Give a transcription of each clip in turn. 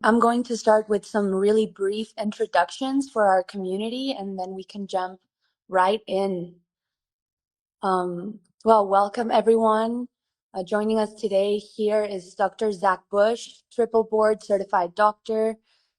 I'm going to start with some really brief introductions for our community, and then we can jump right in. Welcome everyone. Joining us today here is Dr. Zach Bush, triple board certified doctor,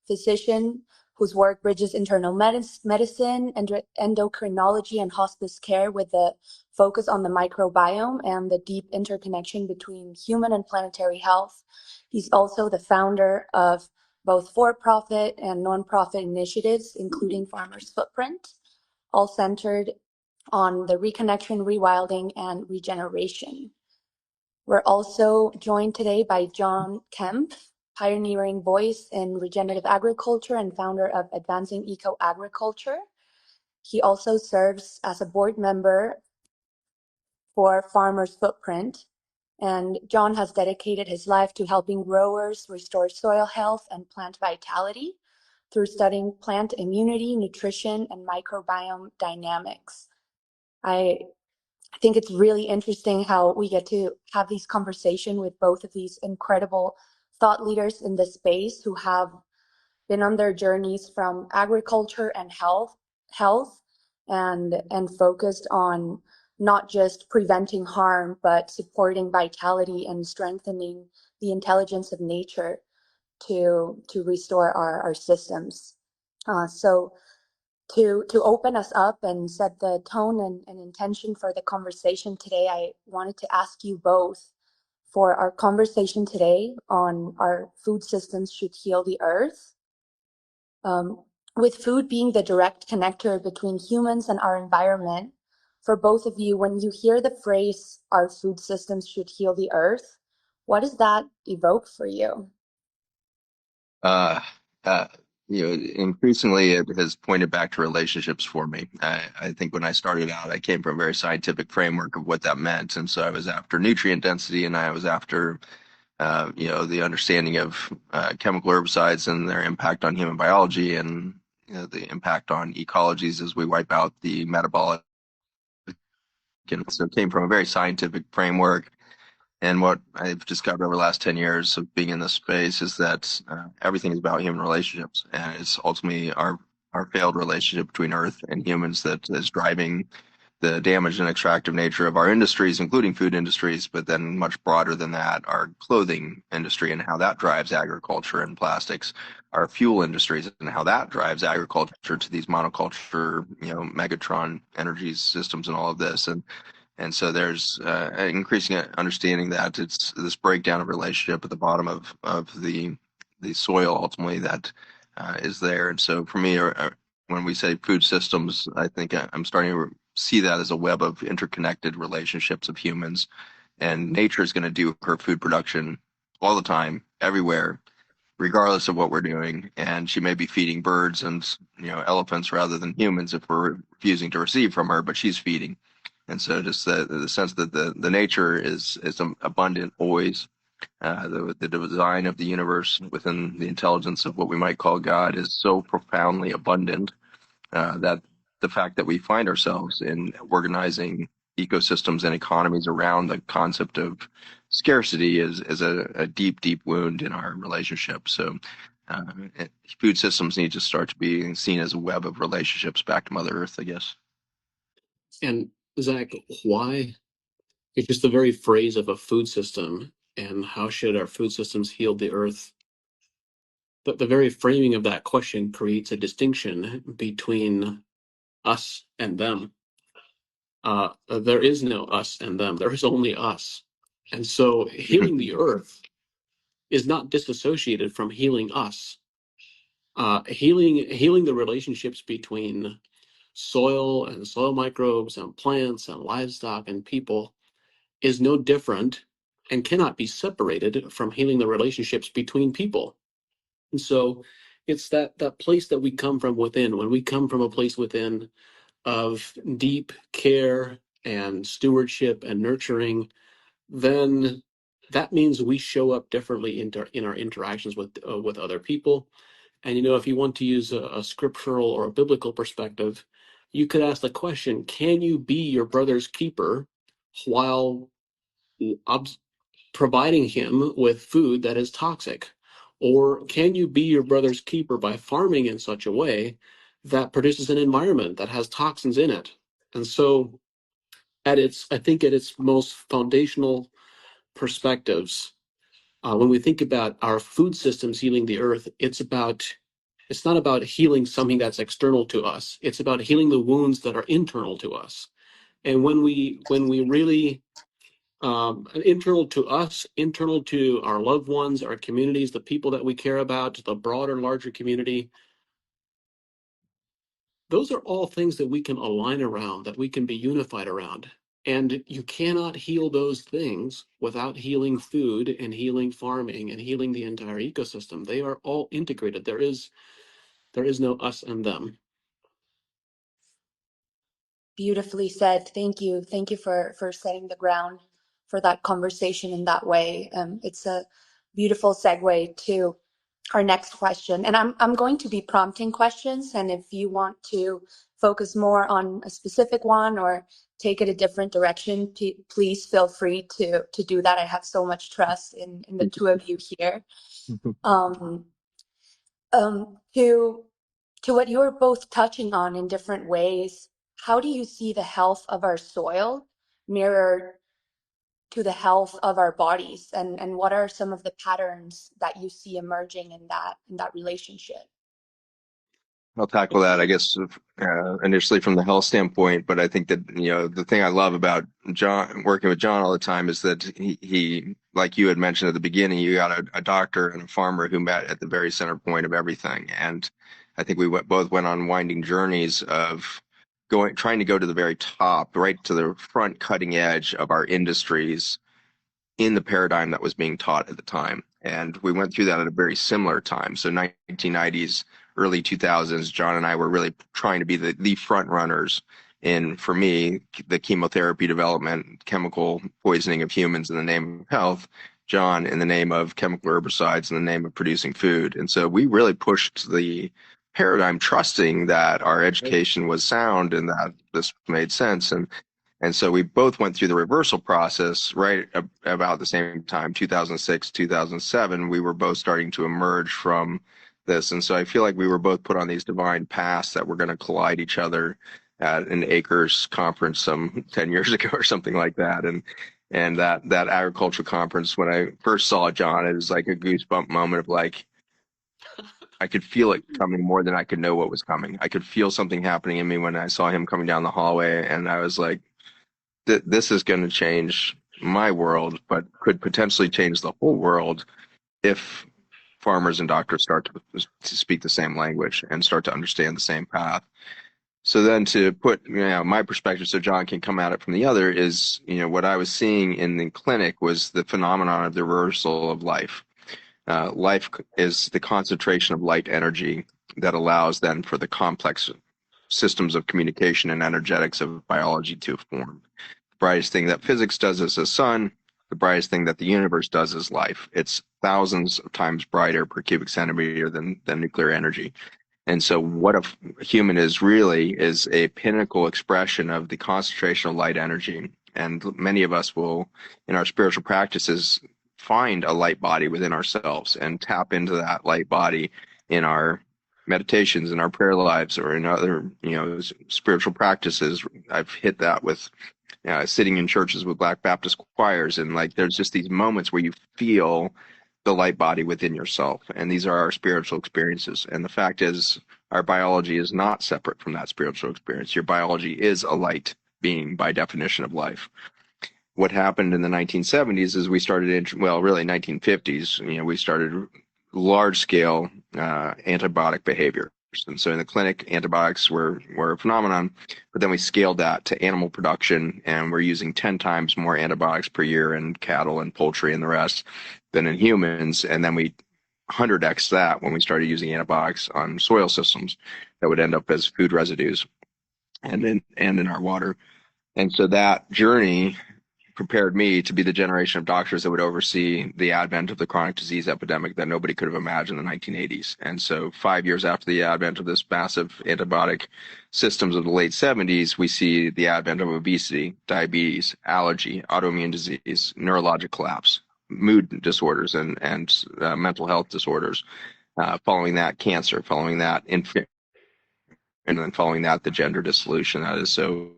physician, whose work bridges internal medicine, endocrinology, and hospice care with a focus on the microbiome and the deep interconnection between human and planetary health. He's also the founder of both for-profit and non-profit initiatives, including Farmers Footprint, all centered on the reconnection, rewilding, and regeneration. We're also joined today by John Kempf, pioneering voice in regenerative agriculture and founder of Advancing Eco-Agriculture. He also serves as a board member for Farmers Footprint, and John has dedicated his life to helping growers restore soil health and plant vitality through studying plant immunity, nutrition, and microbiome dynamics. I think it's really interesting how we get to have these conversations with both of these incredible thought leaders in the space who have been on their journeys from agriculture and health and focused on not just preventing harm, but supporting vitality and strengthening the intelligence of nature to restore our systems. So to open us up and set the tone and intention for the conversation today, I wanted to ask you both for our conversation today on our food systems should heal the earth. With food being the direct connector between humans and our environment, for both of you, when you hear the phrase, our food systems should heal the earth, what does that evoke for you? Uh, uh, Increasingly it has pointed back to relationships for me. I think when I started out, I came from a very scientific framework of what that meant. And so I was after nutrient density and I was after, the understanding of chemical herbicides and their impact on human biology and, the impact on ecologies as we wipe out the metabolic. And so it came from a very scientific framework. And what I've discovered over the last 10 years of being in this space is that everything is about human relationships. And it's ultimately our failed relationship between Earth and humans that is driving the damage and extractive nature of our industries, including food industries, but then much broader than that, our clothing industry and how that drives agriculture and plastics, our fuel industries and how that drives agriculture to these monoculture, megatron energy systems and all of this. And so there's an increasing understanding that it's this breakdown of relationship at the bottom of the soil ultimately that is there. And so for me, when we say food systems, I think I'm starting to see that as a web of interconnected relationships of humans. And nature is going to do her food production all the time, everywhere, regardless of what we're doing. And she may be feeding birds and elephants rather than humans if we're refusing to receive from her, but she's feeding. And so just the sense that the nature is abundant always. The design of the universe within the intelligence of what we might call God is so profoundly abundant that the fact that we find ourselves in organizing ecosystems and economies around the concept of scarcity is a deep, deep wound in our relationship. So uh, food systems need to start to be seen as a web of relationships back to Mother Earth, I guess. And Zach, why? It's just the very phrase of a food system and how should our food systems heal the earth? The very framing of that question creates a distinction between us and them. There is no us and them. There is only us. And so healing the earth is not disassociated from healing us. Healing the relationships between soil and soil microbes and plants and livestock and people is no different and cannot be separated from healing the relationships between people. And so it's that place that we come from within. When we come from a place within of deep care and stewardship and nurturing, then that means we show up differently in our interactions with other people. And if you want to use a scriptural or a biblical perspective, you could ask the question: can you be your brother's keeper while providing him with food that is toxic? Or can you be your brother's keeper by farming in such a way that produces an environment that has toxins in it? And so I think at its most foundational perspectives, when we think about our food systems healing the earth, it's not about healing something that's external to us. It's about healing the wounds that are internal to us. And when we really internal to us, internal to our loved ones, our communities, the people that we care about, the broader, larger community, those are all things that we can align around, that we can be unified around. And you cannot heal those things without healing food and healing farming and healing the entire ecosystem. They are all integrated. There is no us and them. Beautifully said. Thank you. Thank you for setting the ground for that conversation in that way. It's a beautiful segue to our next question. And I'm going to be prompting questions. And if you want to focus more on a specific one or take it a different direction, please feel free to do that. I have so much trust in the two of you here. To what you're both touching on in different ways, how do you see the health of our soil mirrored to the health of our bodies, and what are some of the patterns that you see emerging in that relationship? I'll tackle that, I guess, initially from the health standpoint. But I think that, the thing I love about John, working with John all the time, is that he like you had mentioned at the beginning, you got a doctor and a farmer who met at the very center point of everything. And I think we both went on winding journeys of trying to go to the very top, right to the front cutting edge of our industries in the paradigm that was being taught at the time. And we went through that at a very similar time. So 1990s, early 2000s, John and I were really trying to be the front runners in, for me, the chemotherapy development, chemical poisoning of humans in the name of health. John in the name of chemical herbicides, in the name of producing food. And so we really pushed the paradigm, trusting that our education was sound and that this made sense. And so we both went through the reversal process right about the same time, 2006, 2007. We were both starting to emerge from this. And so I feel like we were both put on these divine paths that were going to collide each other at an Acres conference some 10 years ago or something like that. And that agricultural conference, when I first saw John, it was like a goosebump moment of like, I could feel it coming more than I could know what was coming. I could feel something happening in me when I saw him coming down the hallway, and I was like, this is going to change my world, but could potentially change the whole world if farmers and doctors start to speak the same language and start to understand the same path. So then to put my perspective, so John can come at it from the other, is what I was seeing in the clinic was the phenomenon of the reversal of life. Life is the concentration of light energy that allows then for the complex systems of communication and energetics of biology to form. The brightest thing that physics does is the sun. The brightest thing that the universe does is life. It's thousands of times brighter per cubic centimeter than nuclear energy. And so what a human is really is a pinnacle expression of the concentration of light energy. And many of us will, in our spiritual practices, find a light body within ourselves and tap into that light body in our meditations, in our prayer lives, or in other, spiritual practices. I've hit that with sitting in churches with Black Baptist choirs, and like there's just these moments where you feel the light body within yourself, and these are our spiritual experiences. And the fact is, our biology is not separate from that spiritual experience. Your biology is a light being by definition of life. What happened in the 1970s is we started, really 1950s, we started large-scale antibiotic behavior. And so in the clinic, antibiotics were a phenomenon, but then we scaled that to animal production, and we're using 10 times more antibiotics per year in cattle and poultry and the rest than in humans. And then we 100x that when we started using antibiotics on soil systems that would end up as food residues and in our water. And so that journey prepared me to be the generation of doctors that would oversee the advent of the chronic disease epidemic that nobody could have imagined in the 1980s. And so 5 years after the advent of this massive antibiotic systems of the late 70s, we see the advent of obesity, diabetes, allergy, autoimmune disease, neurologic collapse. mood disorders and mental health disorders. Following that, cancer. Following that, and then following that, the gender dissolution that is so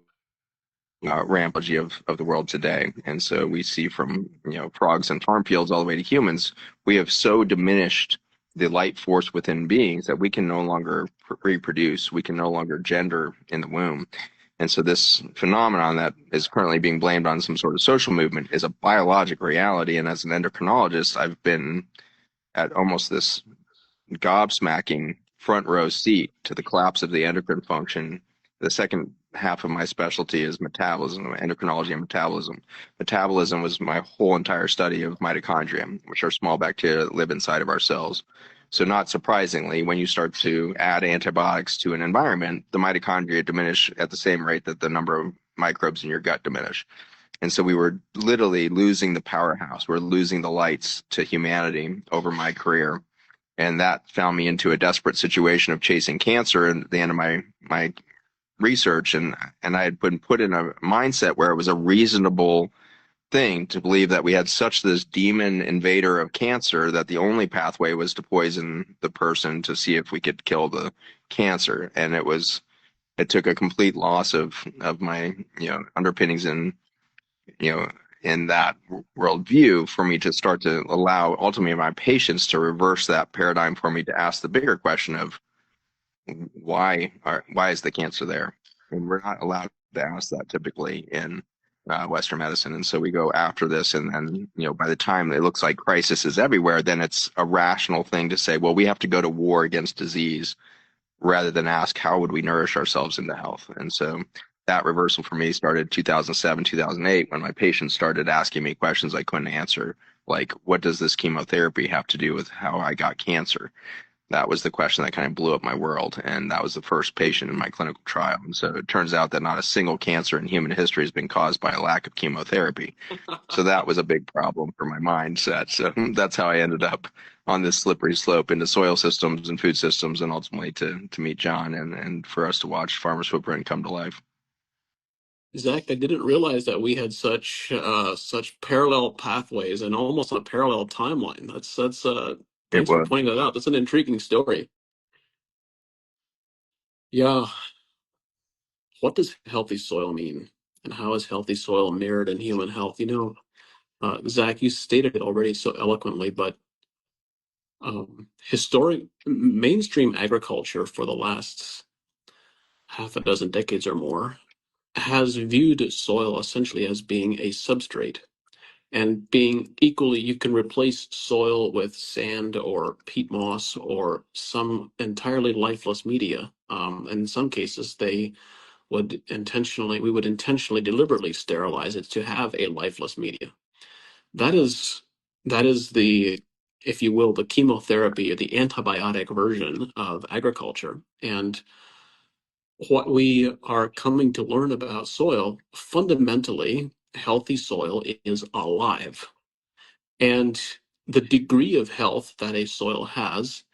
rampage of the world today. And so we see from frogs and farm fields all the way to humans, we have so diminished the light force within beings that we can no longer reproduce. We can no longer gender in the womb. And so this phenomenon that is currently being blamed on some sort of social movement is a biologic reality. And as an endocrinologist, I've been at almost this gobsmacking front row seat to the collapse of the endocrine function. The second half of my specialty is metabolism, endocrinology and metabolism. Metabolism was my whole entire study of mitochondria, which are small bacteria that live inside of our cells. So not surprisingly, when you start to add antibiotics to an environment, the mitochondria diminish at the same rate that the number of microbes in your gut diminish. And so we were literally losing the powerhouse. We're losing the lights to humanity over my career. And that found me into a desperate situation of chasing cancer at the end of my research. And I had been put in a mindset where it was a reasonable thing to believe that we had such this demon invader of cancer that the only pathway was to poison the person to see if we could kill the cancer. And it took a complete loss of my, underpinnings in, in that worldview for me to start to allow ultimately my patients to reverse that paradigm for me to ask the bigger question of why is the cancer there? And we're not allowed to ask that typically in Western medicine. And so we go after this, and then by the time it looks like crisis is everywhere, then it's a rational thing to say, well, we have to go to war against disease rather than ask how would we nourish ourselves into health. And so that reversal for me started 2007, 2008, when my patients started asking me questions I couldn't answer, like, what does this chemotherapy have to do with how I got cancer? That was the question that kind of blew up my world. And that was the first patient in my clinical trial. And so it turns out that not a single cancer in human history has been caused by a lack of chemotherapy. So that was a big problem for my mindset. So that's how I ended up on this slippery slope into soil systems and food systems, and ultimately to meet John and for us to watch Farmer's Footprint come to life. Zach, I didn't realize that we had such parallel pathways and almost on a parallel timeline. That's It thanks for was. pointing that out. That's an intriguing story. Yeah, what does healthy soil mean, and how is healthy soil mirrored in human health? Zach, you stated it already so eloquently, but historic mainstream agriculture for the last half a dozen decades or more has viewed soil essentially as being a substrate. And being equally, you can replace soil with sand or peat moss or some entirely lifeless media. In some cases, we would intentionally, deliberately sterilize it to have a lifeless media. That is, that is the, if you will, the chemotherapy or the antibiotic version of agriculture. And what we are coming to learn about soil, fundamentally, healthy soil is alive. And the degree of health that a soil has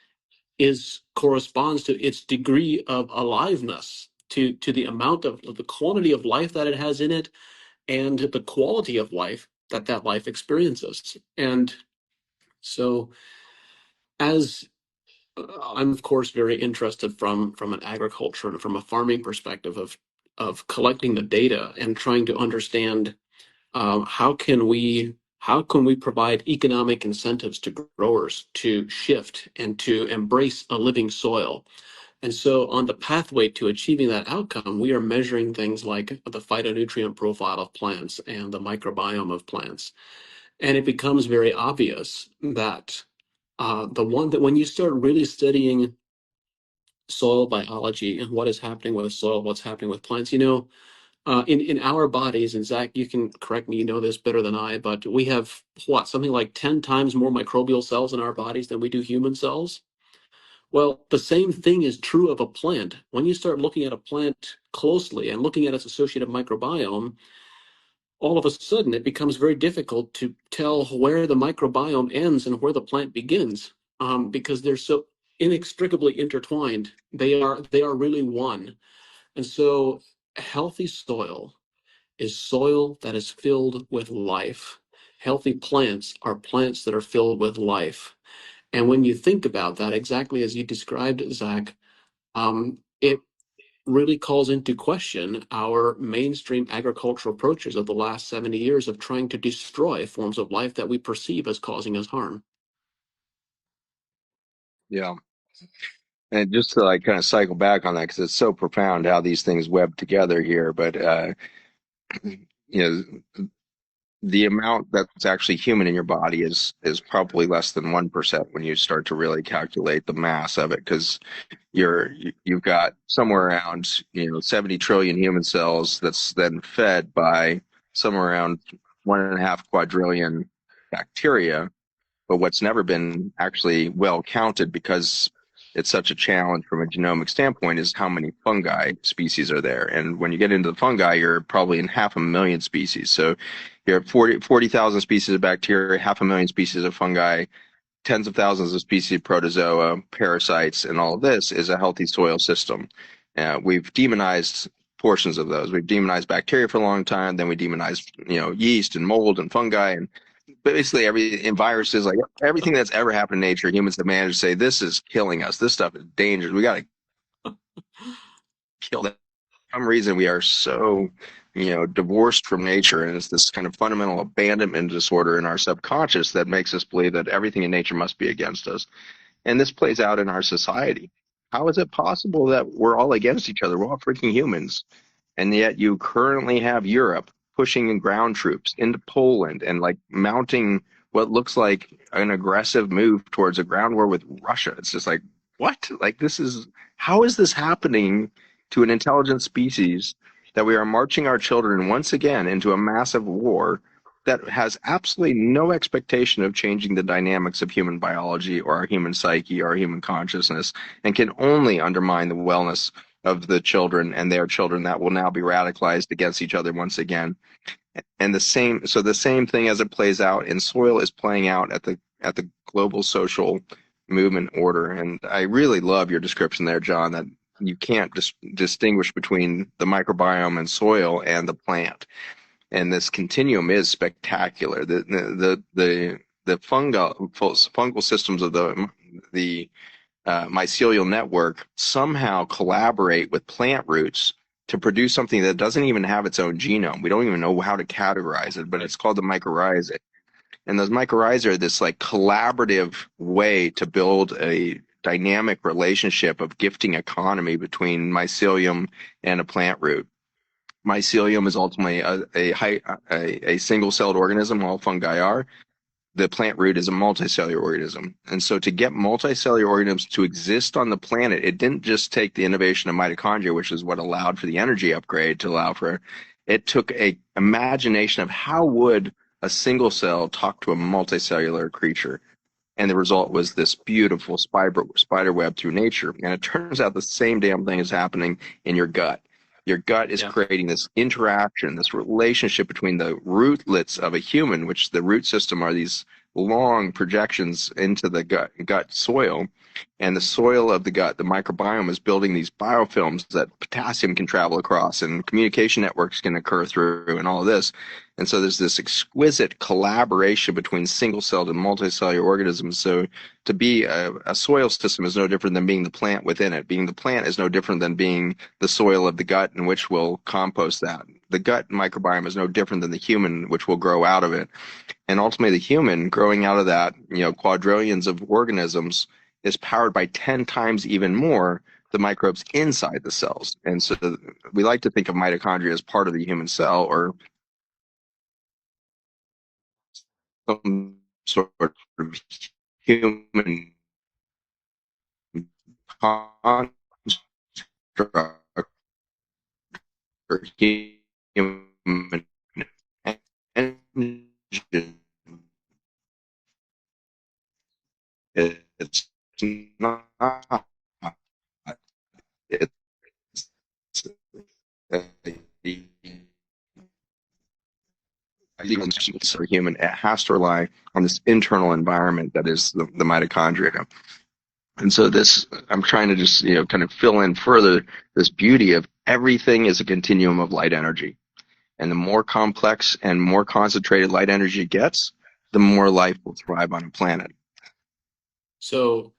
corresponds to its degree of aliveness, to the amount of the quantity of life that it has in it, and the quality of life that life experiences. And so, as I'm of course very interested from an agriculture and from a farming perspective of collecting the data and trying to understand how can we provide economic incentives to growers to shift and to embrace a living soil. And so on the pathway to achieving that outcome, we are measuring things like the phytonutrient profile of plants and the microbiome of plants. And it becomes very obvious that the one that when you start really studying soil biology and what is happening with soil, what's happening with plants, in our bodies, and Zach, you can correct me, you know this better than I, but we have something like 10 times more microbial cells in our bodies than we do human cells. Well, the same thing is true of a plant. When you start looking at a plant closely and looking at its associated microbiome, all of a sudden it becomes very difficult to tell where the microbiome ends and where the plant begins, because they're so inextricably intertwined. They are really one. And so healthy soil is soil that is filled with life. healthy plants are plants that are filled with life. And when you think about that, exactly as you described, Zach, it really calls into question our mainstream agricultural approaches of the last 70 years of trying to destroy forms of life that we perceive as causing us harm. Yeah. And just to like kind of cycle back on that, because it's so profound how these things web together here. But you know, the amount that's actually human in your body is probably less than 1% when you start to really calculate the mass of it, because you've got somewhere around 70 trillion human cells that's then fed by somewhere around 1.5 quadrillion bacteria. But what's never been actually well counted, because it's such a challenge from a genomic standpoint, is how many fungi species are there. And when you get into the fungi, you're probably in 500,000 species. So you're at 40,000 species of bacteria, 500,000 species of fungi, tens of thousands of species of protozoa, parasites, and all of this is a healthy soil system. We've demonized portions of those. We've demonized bacteria for a long time. Then we demonized, yeast and mold and fungi, and basically and viruses, like everything that's ever happened in nature. Humans have managed to say, this is killing us. This stuff is dangerous. We got to kill that. For some reason, we are so, divorced from nature, and it's this kind of fundamental abandonment disorder in our subconscious that makes us believe that everything in nature must be against us. And this plays out in our society. How is it possible that we're all against each other? We're all freaking humans. And yet you currently have Europe pushing in ground troops into Poland and like mounting what looks like an aggressive move towards a ground war with Russia. It's just like, what? Like, how is this happening to an intelligent species, that we are marching our children once again into a massive war that has absolutely no expectation of changing the dynamics of human biology or our human psyche or our human consciousness, and can only undermine the wellness of the children and their children that will now be radicalized against each other once again. And the same thing as it plays out in soil is playing out at the global social movement order. And I really love your description there, John, that you can't distinguish between the microbiome and soil and the plant. And this continuum is spectacular. The fungal systems of the mycelial network somehow collaborate with plant roots to produce something that doesn't even have its own genome. We don't even know how to categorize it, but it's called the mycorrhizae. And those mycorrhizae are this like collaborative way to build a dynamic relationship of gifting economy between mycelium and a plant root. Mycelium is ultimately a single-celled organism. All fungi are. The plant root is a multicellular organism. And so to get multicellular organisms to exist on the planet, it didn't just take the innovation of mitochondria, which is what allowed for the energy upgrade to allow for it. Took a imagination of how would a single cell talk to a multicellular creature. And the result was this beautiful spider web through nature. And it turns out the same damn thing is happening in your gut. Your gut is creating this interaction, this relationship between the rootlets of a human, which the root system are these long projections into the gut soil. And the soil of the gut, the microbiome, is building these biofilms that potassium can travel across and communication networks can occur through and all of this. And so there's this exquisite collaboration between single-celled and multicellular organisms. So to be a soil system is no different than being the plant within it. Being the plant is no different than being the soil of the gut in which will compost that. The gut microbiome is no different than the human, which will grow out of it. And ultimately the human growing out of that, quadrillions of organisms, is powered by 10 times even more the microbes inside the cells. And so we like to think of mitochondria as part of the human cell, or some sort of human construct or human engine. It's not. It's even for human, it has to rely on this internal environment that is the mitochondria. And so I'm trying to just, kind of fill in further this beauty of everything is a continuum of light energy. And the more complex and more concentrated light energy gets, the more life will thrive on a planet. So,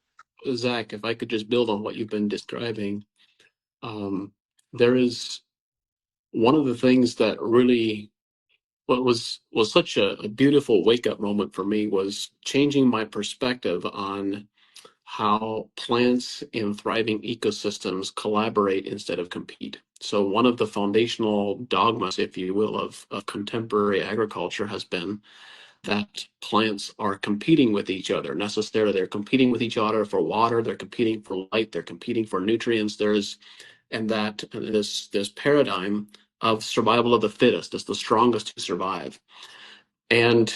Zach, if I could just build on what you've been describing, there is one of the things that really what was such a beautiful wake up moment for me was changing my perspective on how plants in thriving ecosystems collaborate instead of compete. So one of the foundational dogmas, if you will, of contemporary agriculture has been that plants are competing with each other necessarily. They're competing with each other for water, they're competing for light, they're competing for nutrients. There's and that this paradigm of survival of the fittest, is the strongest to survive. And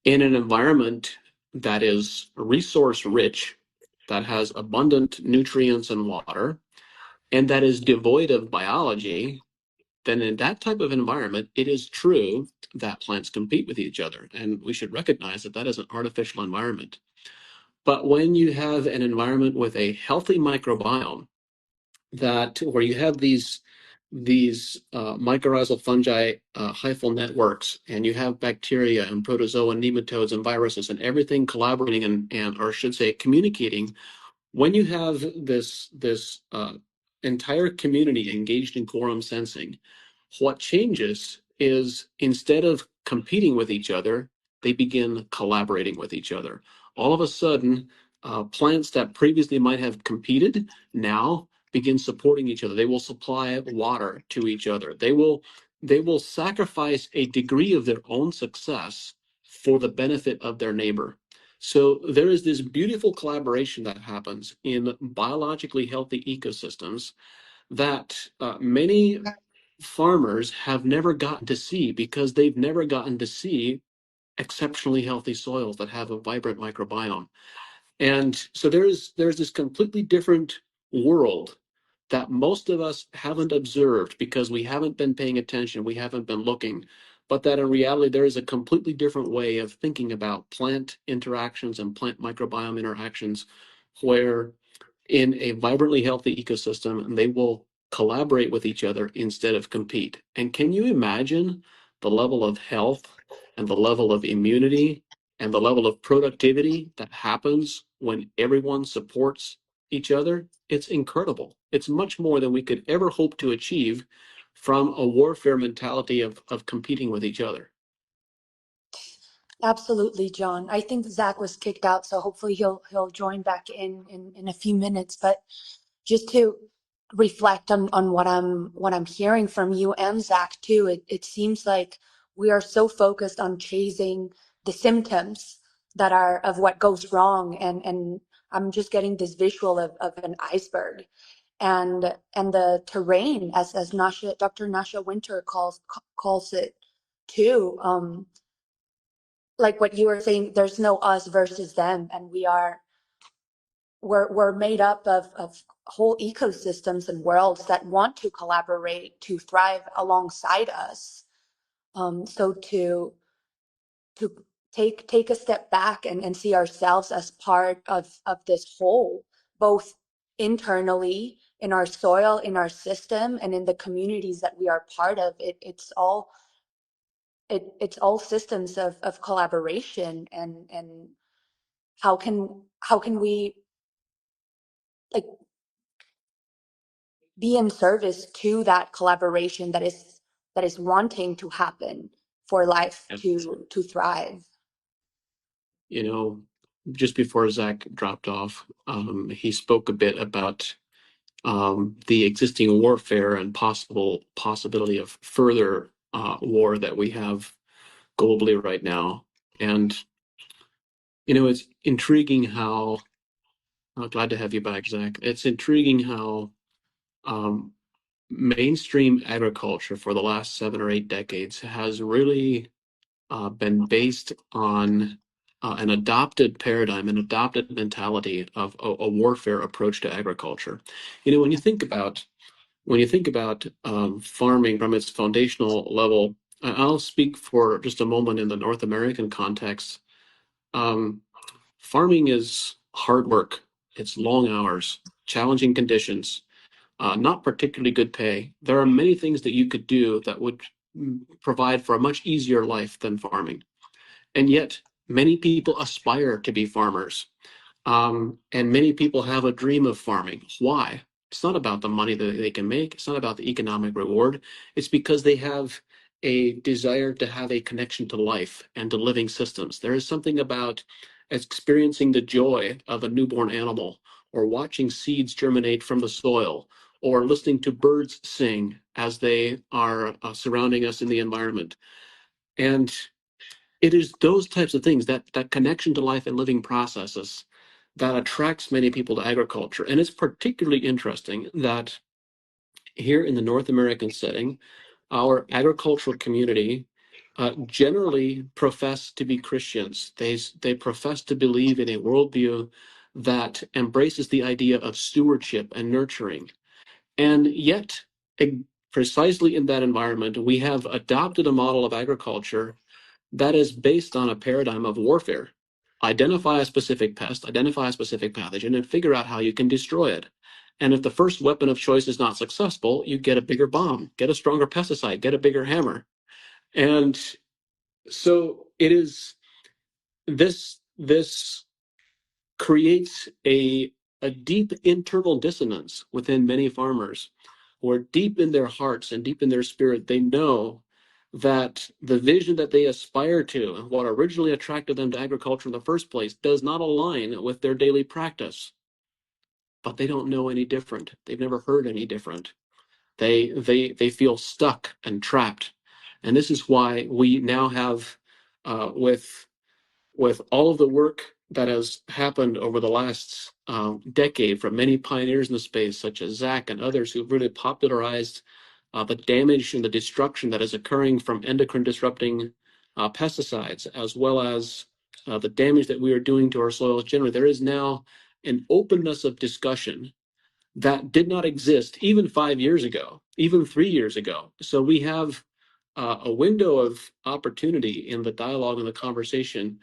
in an environment that is resource rich, that has abundant nutrients and water, and that is devoid of biology, then in that type of environment, it is true that plants compete with each other. And we should recognize that that is an artificial environment. But when you have an environment with a healthy microbiome, that where you have these mycorrhizal fungi hyphal networks, and you have bacteria and protozoa and nematodes and viruses and everything collaborating and or I should say communicating. When you have this entire community engaged in quorum sensing, what changes is instead of competing with each other, they begin collaborating with each other. All of a sudden, plants that previously might have competed now begin supporting each other. They will supply water to each other. They will sacrifice a degree of their own success for the benefit of their neighbor. So there is this beautiful collaboration that happens in biologically healthy ecosystems that many farmers have never gotten to see because they've never gotten to see exceptionally healthy soils that have a vibrant microbiome. And so there's this completely different world that most of us haven't observed because we haven't been paying attention, we haven't been looking, but that in reality there is a completely different way of thinking about plant interactions and plant microbiome interactions where in a vibrantly healthy ecosystem, they will collaborate with each other instead of compete. And can you imagine the level of health and the level of immunity and the level of productivity that happens when everyone supports each other? It's incredible. It's much more than we could ever hope to achieve from a warfare mentality of competing with each other. Absolutely, John. I think Zach was kicked out, so hopefully he'll join back in a few minutes. But just to reflect on what I'm hearing from you and Zach too, it seems like we are so focused on chasing the symptoms that are of what goes wrong, and I'm just getting this visual of an iceberg and the terrain as Dr. Nasha Winter calls it too. Like what you were saying, there's no us versus them, and we're made up of whole ecosystems and worlds that want to collaborate to thrive alongside us. So to take a step back and see ourselves as part of this whole, both internally in our soil, in our system, and in the communities that we are part of. It's all systems of collaboration, and how can we like be in service to that collaboration that is wanting to happen for life And, to thrive. you know, just before Zach dropped off, he spoke a bit about the existing warfare and possibility of further war that we have globally right now. And it's intriguing how glad to have you back, Zach. It's intriguing how um, mainstream agriculture for the last 7 or 8 decades has really been based on an adopted paradigm, an adopted mentality of a warfare approach to agriculture. When you think about farming from its foundational level, I'll speak for just a moment in the North American context. Um, Farming is hard work. It's long hours, challenging conditions, not particularly good pay. There are many things that you could do that would provide for a much easier life than farming. And yet, Many people aspire to be farmers. And many people have a dream of farming. Why? It's not about the money that they can make. It's not about the economic reward. It's because they have a desire to have a connection to life and to living systems. There is something about experiencing the joy of a newborn animal, or watching seeds germinate from the soil, or listening to birds sing as they are surrounding us in the environment. And it is those types of things, that connection to life and living processes, that attracts many people to agriculture. And it's particularly interesting that here in the North American setting, our agricultural community generally profess to be Christians. They profess to believe in a worldview that embraces the idea of stewardship and nurturing. And yet, precisely in that environment, we have adopted a model of agriculture that is based on a paradigm of warfare. Identify a specific pest, identify a specific pathogen, and figure out how you can destroy it. And if the first weapon of choice is not successful, you get a bigger bomb, get a stronger pesticide, get a bigger hammer. And so it is this creates a deep internal dissonance within many farmers, where deep in their hearts and deep in their spirit, they know that the vision that they aspire to and what originally attracted them to agriculture in the first place does not align with their daily practice. But they don't know any different. They've never heard any different. They feel stuck and trapped. And this is why we now have, with all of the work that has happened over the last decade from many pioneers in the space, such as Zach and others who've really popularized the damage and the destruction that is occurring from endocrine disrupting pesticides, as well as the damage that we are doing to our soils generally. There is now an openness of discussion that did not exist even 5 years ago, even 3 years ago. So we have a window of opportunity in the dialogue and the conversation.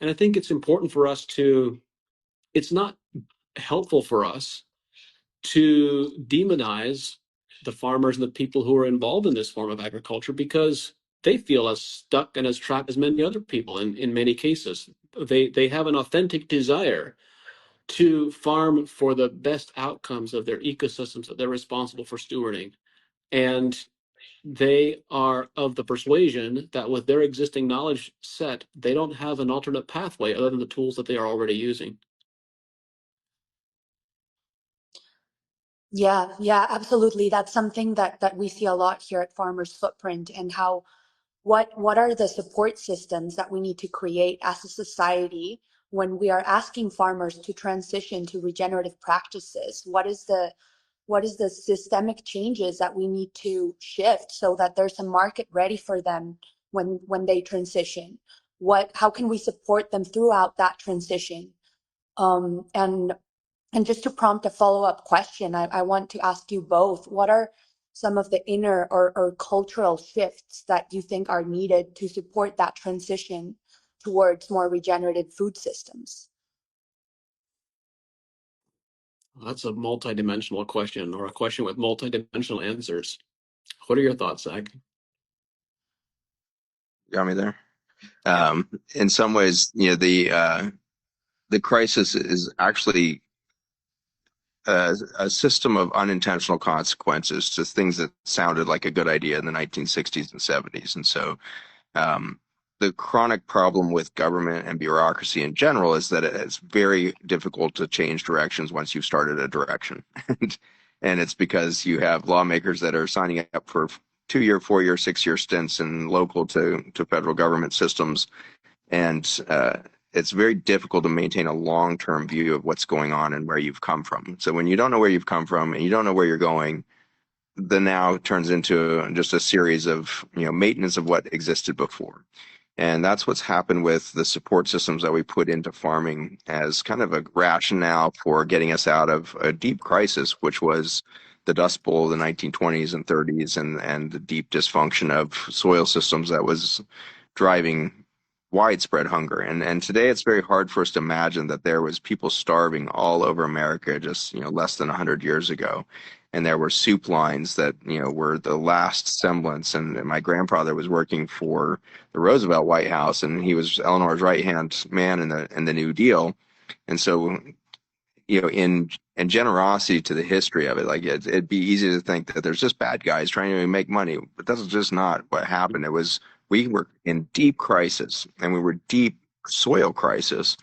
And I think it's important for us it's not helpful for us to demonize the farmers and the people who are involved in this form of agriculture, because they feel as stuck and as trapped as many other people in many cases. They have an authentic desire to farm for the best outcomes of their ecosystems that they're responsible for stewarding. And they are of the persuasion that with their existing knowledge set, they don't have an alternate pathway other than the tools that they are already using. Yeah, absolutely. That's something that we see a lot here at Farmers Footprint, and how what are the support systems that we need to create as a society when we are asking farmers to transition to regenerative practices? What is the systemic changes that we need to shift so that there's a market ready for them when they transition? How can we support them throughout that transition? And just to prompt a follow-up question, I want to ask you both, what are some of the inner or cultural shifts that you think are needed to support that transition towards more regenerative food systems? That's a multidimensional question, or a question with multidimensional answers. What are your thoughts, Zach? Got me there. Yeah. In some ways, the crisis is actually a system of unintentional consequences to things that sounded like a good idea in the 1960s and 70s. And so um, the chronic problem with government and bureaucracy in general is that it's very difficult to change directions once you've started a direction. And it's because you have lawmakers that are signing up for 2-year, 4-year, 6-year stints in local to federal government systems. And it's very difficult to maintain a long-term view of what's going on and where you've come from. So when you don't know where you've come from and you don't know where you're going, the now turns into just a series of maintenance of what existed before. And that's what's happened with the support systems that we put into farming as kind of a rationale for getting us out of a deep crisis, which was the Dust Bowl of the 1920s and 30s, and the deep dysfunction of soil systems that was driving widespread hunger. And today it's very hard for us to imagine that there was people starving all over America just less than 100 years ago. and there were soup lines that, were the last semblance. And my grandfather was working for the Roosevelt White House, and he was Eleanor's right-hand man in the New Deal. And so, in generosity to the history of it, like it'd be easy to think that there's just bad guys trying to make money, but that's just not what happened. We were in deep crisis, and we were deep soil crisis.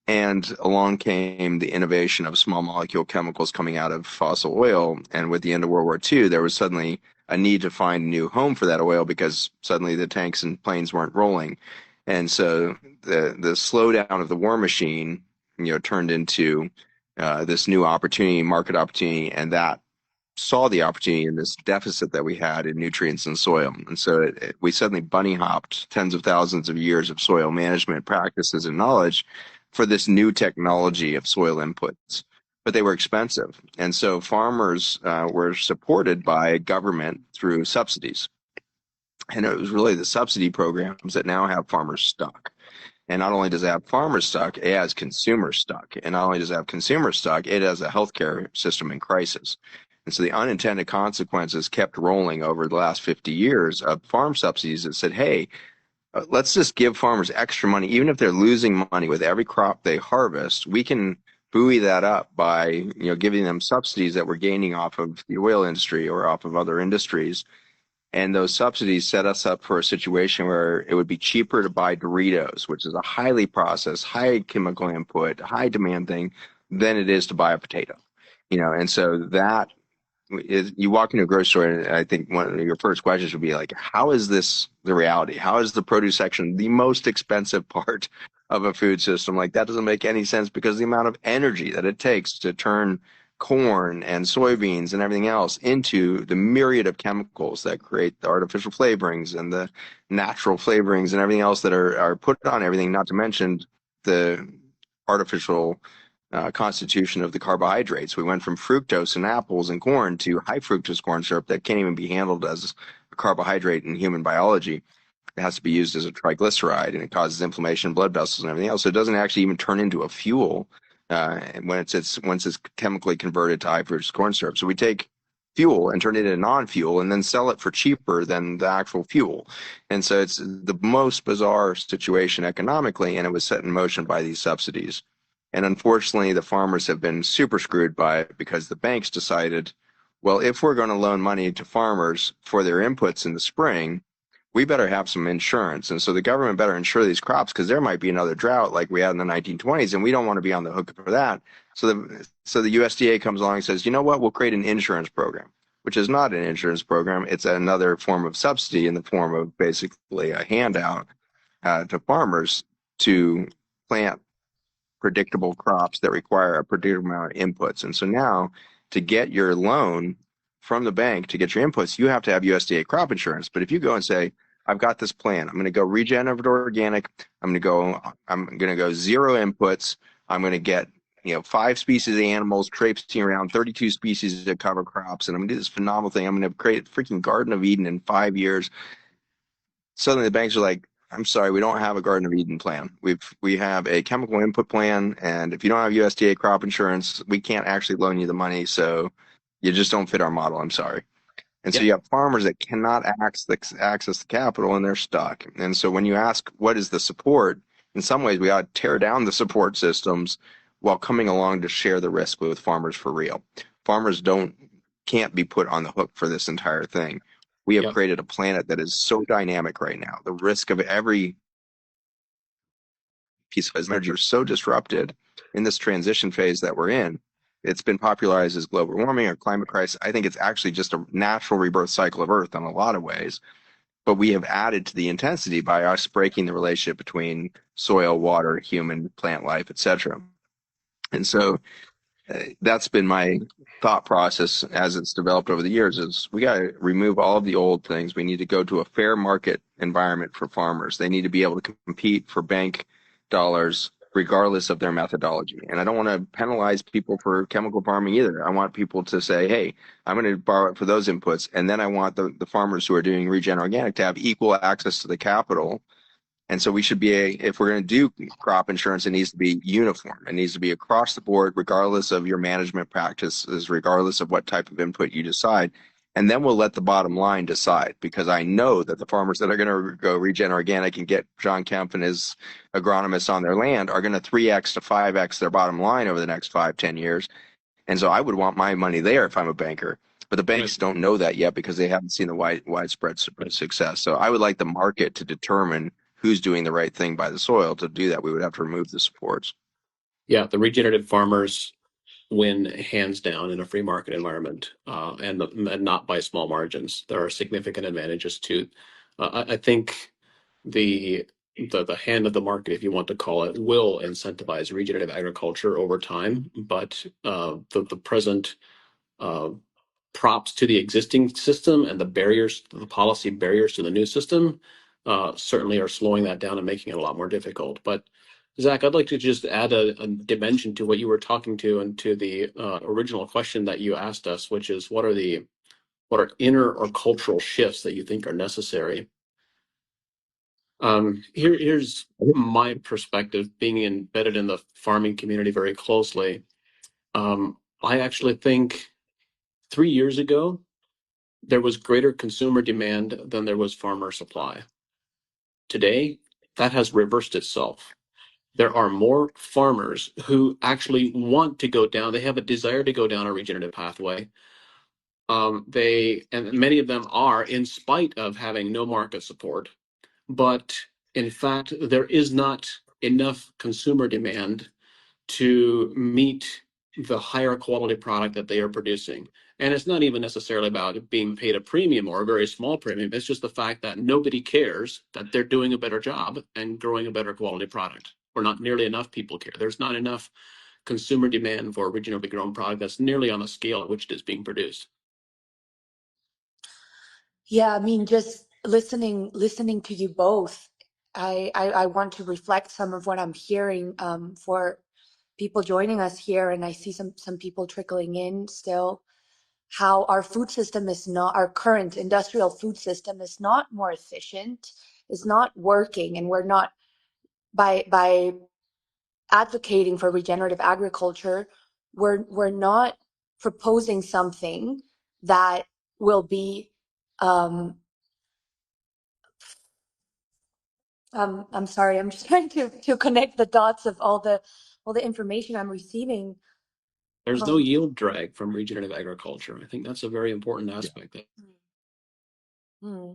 And along came the innovation of small molecule chemicals coming out of fossil oil. And with the end of World War II, there was suddenly a need to find a new home for that oil because suddenly the tanks and planes weren't rolling. And so the slowdown of the war machine, turned into this new opportunity, market opportunity, and that saw the opportunity in this deficit that we had in nutrients in soil. And so we suddenly bunny hopped tens of thousands of years of soil management practices and knowledge for this new technology of soil inputs. But they were expensive. And so farmers were supported by government through subsidies. And it was really the subsidy programs that now have farmers stuck. And not only does it have farmers stuck, it has consumers stuck. And not only does it have consumers stuck, it has a healthcare system in crisis. And so the unintended consequences kept rolling over the last 50 years of farm subsidies that said, hey, let's just give farmers extra money. Even if they're losing money with every crop they harvest, we can buoy that up by giving them subsidies that we're gaining off of the oil industry or off of other industries. And those subsidies set us up for a situation where it would be cheaper to buy Doritos, which is a highly processed, high chemical input, high demand thing, than it is to buy a potato. And so that is, you walk into a grocery store, and I think one of your first questions would be like, how is this the reality? How is the produce section the most expensive part of a food system? Like, that doesn't make any sense, because the amount of energy that it takes to turn corn and soybeans and everything else into the myriad of chemicals that create the artificial flavorings and the natural flavorings and everything else that are put on everything, not to mention the artificial constitution of the carbohydrates. We went from fructose in apples and corn to high fructose corn syrup that can't even be handled as a carbohydrate in human biology. It has to be used as a triglyceride, and it causes inflammation in blood vessels and everything else. So it doesn't actually even turn into a fuel once it's chemically converted to high fructose corn syrup. So we take fuel and turn it into non-fuel and then sell it for cheaper than the actual fuel. And so it's the most bizarre situation economically, and it was set in motion by these subsidies. And unfortunately, the farmers have been super screwed by it, because the banks decided, well, if we're going to loan money to farmers for their inputs in the spring, we better have some insurance. And so the government better insure these crops, because there might be another drought like we had in the 1920s, and we don't want to be on the hook for that. So the USDA comes along and says, you know what, we'll create an insurance program, which is not an insurance program. It's another form of subsidy in the form of basically a handout to farmers to plant predictable crops that require a predictable amount of inputs. And so now, to get your loan from the bank to get your inputs, you have to have USDA crop insurance. But if you go and say, I've got this plan, I'm going to go regenerative organic, I'm going to go zero inputs, I'm going to get 5 species of animals traipsing around 32 species of cover crops, and I'm going to do this phenomenal thing, I'm going to create a freaking Garden of Eden in 5 years. Suddenly the banks are like, I'm sorry, we don't have a Garden of Eden plan. We have a chemical input plan, and if you don't have USDA crop insurance, we can't actually loan you the money, so you just don't fit our model. I'm sorry. And so you have farmers that cannot access the capital, and they're stuck. And so when you ask what is the support, in some ways we ought to tear down the support systems while coming along to share the risk with farmers for real. Farmers can't be put on the hook for this entire thing. We have created a planet that is so dynamic right now. The risk of every piece of energy is so disrupted in this transition phase that we're in. It's been popularized as global warming or climate crisis. I think it's actually just a natural rebirth cycle of Earth in a lot of ways. But we have added to the intensity by us breaking the relationship between soil, water, human, plant life, etc. And so that's been my thought process as it's developed over the years, is we got to remove all of the old things. We need to go to a fair market environment for farmers. They need to be able to compete for bank dollars regardless of their methodology. And I don't want to penalize people for chemical farming either. I want people to say, hey, I'm going to borrow it for those inputs. And then I want the farmers who are doing regen organic to have equal access to the capital And so we should be if we're going to do crop insurance, it needs to be uniform. It needs to be across the board, regardless of your management practices, regardless of what type of input you decide. And then we'll let the bottom line decide, because I know that the farmers that are going to go regen organic and get John Kempf and his agronomists on their land are going to 3x to 5x their bottom line over the next 5-10 years. And so I would want my money there if I'm a banker. But the banks don't know that yet because they haven't seen the widespread success. So I would like the market to determine who's doing the right thing by the soil. To do that, we would have to remove the supports. Yeah, the regenerative farmers win hands down in a free market environment, and not by small margins. There are significant advantages to. I think the hand of the market, if you want to call it, will incentivize regenerative agriculture over time, but the present props to the existing system and the policy barriers to the new system, certainly are slowing that down and making it a lot more difficult. But Zach, I'd like to just add a dimension to what you were talking to and to the original question that you asked us, which is what are inner or cultural shifts that you think are necessary? Here's my perspective, being embedded in the farming community very closely. I actually think 3 years ago, there was greater consumer demand than there was farmer supply. Today, that has reversed itself. There are more farmers who actually want to go down, they have a desire to go down a regenerative pathway. And many of them are, in spite of having no market support. But in fact, there is not enough consumer demand to meet the higher quality product that they are producing. And it's not even necessarily about being paid a premium or a very small premium. It's just the fact that nobody cares that they're doing a better job and growing a better quality product. Or not nearly enough people care. There's not enough consumer demand for a regeneratively grown product that's nearly on the scale at which it is being produced. Yeah, I mean, just listening to you both, I want to reflect some of what I'm hearing for people joining us here, and I see some people trickling in still. How our food system is not, our current industrial food system is not more efficient, is not working, and we're not, by advocating for regenerative agriculture, we're not proposing something that will be I'm sorry, I'm just trying to connect the dots of all the information I'm receiving. There's no yield drag from regenerative agriculture. I think that's a very important aspect. Hmm.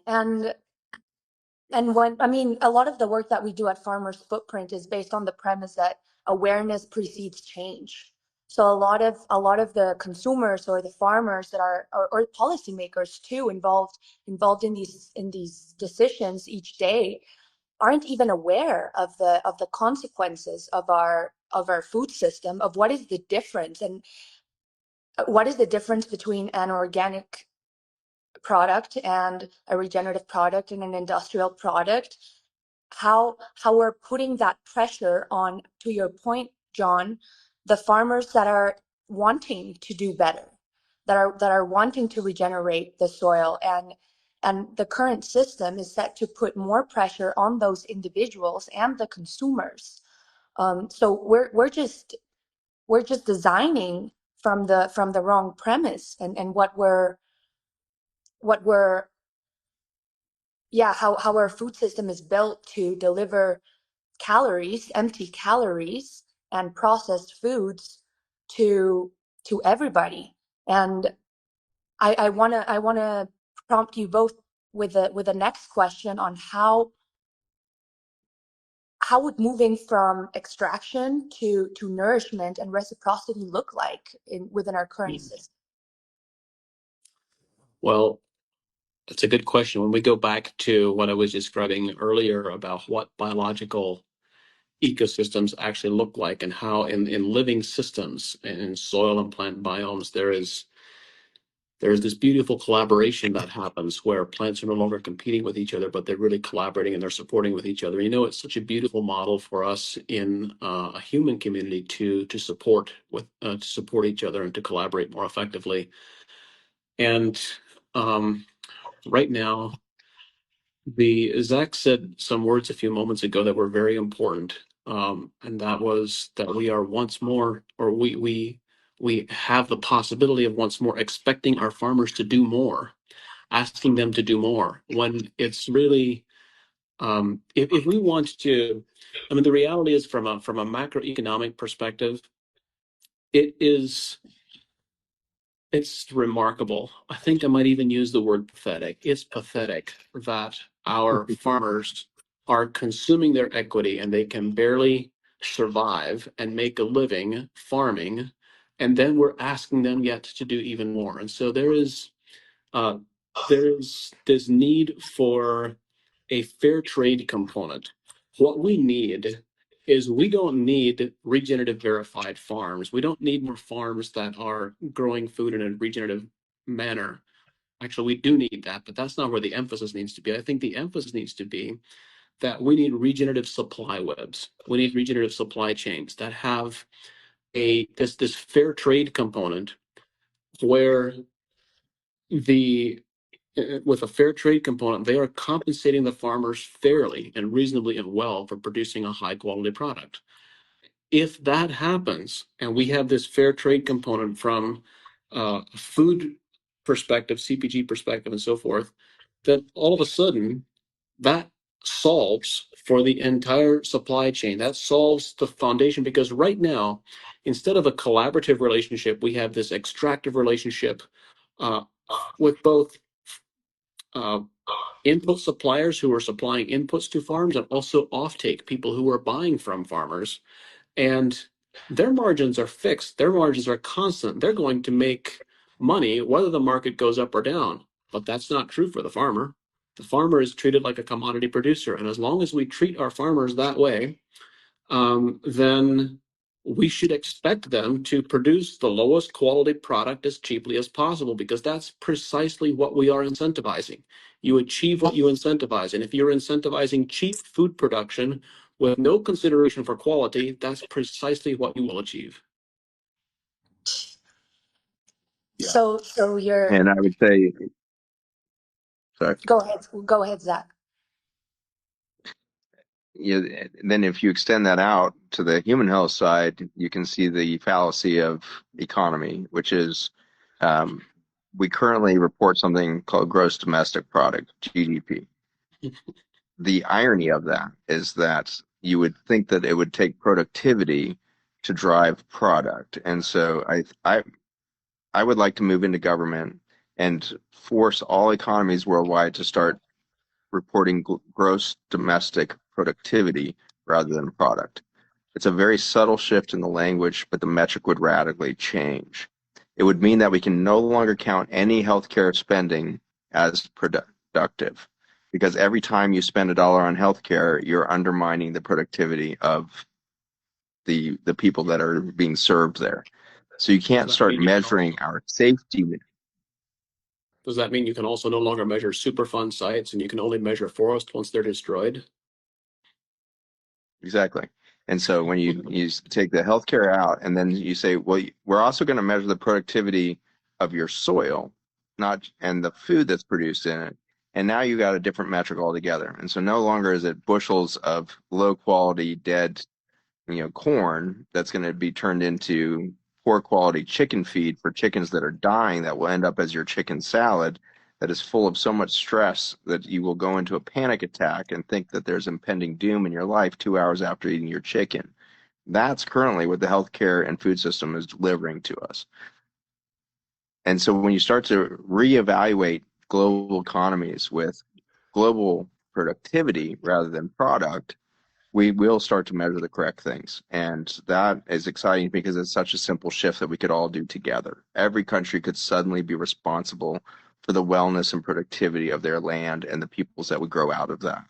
And when, I mean, a lot of the work that we do at Farmers Footprint is based on the premise that awareness precedes change. So a lot of the consumers or the farmers that are, or policymakers too, involved in these decisions each day, aren't even aware of the consequences of our food system, of what is the difference, and what is the difference between an organic product and a regenerative product and an industrial product. How we're putting that pressure on, to your point, John, the farmers that are wanting to do better, that are wanting to regenerate the soil, and the current system is set to put more pressure on those individuals and the consumers. So we're just designing from the wrong premise, and what we're how our food system is built to deliver calories, empty calories, and processed foods to everybody. And I wanna prompt you both with the next question on how would moving from extraction to nourishment and reciprocity look like within our current system? Well, that's a good question. When we go back to what I was describing earlier about what biological ecosystems actually look like, and how in living systems and in soil and plant biomes, there's this beautiful collaboration that happens where plants are no longer competing with each other, but they're really collaborating and they're supporting with each other. It's such a beautiful model for us in a human community to support each other and to collaborate more effectively. And right now, Zach said some words a few moments ago that were very important, and that was that we are once more, or we have the possibility of once more expecting our farmers to do more, asking them to do more, when it's really, if we want to, I mean, the reality is from a macroeconomic perspective, it is. It's remarkable. I think I might even use the word pathetic. It's pathetic that our farmers are consuming their equity and they can barely survive and make a living farming, and then we're asking them yet to do even more. And so uh, there is this need for a fair trade component. What we need is we don't need regenerative verified farms. We don't need more farms that are growing food in a regenerative manner. Actually, we do need that, but that's not where the emphasis needs to be. I think the emphasis needs to be that we need regenerative supply webs. We need regenerative supply chains that have this fair trade component where the with a fair trade component, they are compensating the farmers fairly and reasonably and well for producing a high quality product. If that happens, and we have this fair trade component from food perspective, CPG perspective, and so forth, then all of a sudden that solves for the entire supply chain. That solves the foundation, because right now, instead of a collaborative relationship, we have this extractive relationship uh, with both uh, input suppliers who are supplying inputs to farms and also offtake people who are buying from farmers. And their margins are fixed, their margins are constant. They're going to make money whether the market goes up or down. But that's not true for the farmer. The farmer is treated like a commodity producer. And as long as we treat our farmers that way, then we should expect them to produce the lowest quality product as cheaply as possible, because that's precisely what we are incentivizing. You achieve what you incentivize. And if you're incentivizing cheap food production with no consideration for quality, that's precisely what you will achieve. Yeah. So you're, And I would say, sorry, go ahead, Zach. then if you extend that out to the human health side, you can see the fallacy of economy, which is um, we currently report something called gross domestic product, GDP. The irony of that is that you would think that it would take productivity to drive product. And so I would like to move into government and force all economies worldwide to start reporting gross domestic productivity rather than product. It's a very subtle shift in the language, but the metric would radically change. It would mean that we can no longer count any healthcare spending as productive, because every time you spend $1 on healthcare, you're undermining the productivity of the people that are being served there. So you can't start measuring our safety. Does that mean you can also no longer measure Superfund sites and you can only measure forest once they're destroyed? Exactly. And so when you take the healthcare out and then you say, well, we're also going to measure the productivity of your soil, not and the food that's produced in it. And now you got a different metric altogether. And so no longer is it bushels of low quality dead, corn that's going to be turned into poor quality chicken feed for chickens that are dying that will end up as your chicken salad that is full of so much stress that you will go into a panic attack and think that there's impending doom in your life 2 hours after eating your chicken. That's currently what the healthcare and food system is delivering to us. And so when you start to reevaluate global economies with global productivity rather than product, we will start to measure the correct things. And that is exciting because it's such a simple shift that we could all do together. Every country could suddenly be responsible for the wellness and productivity of their land and the peoples that would grow out of that.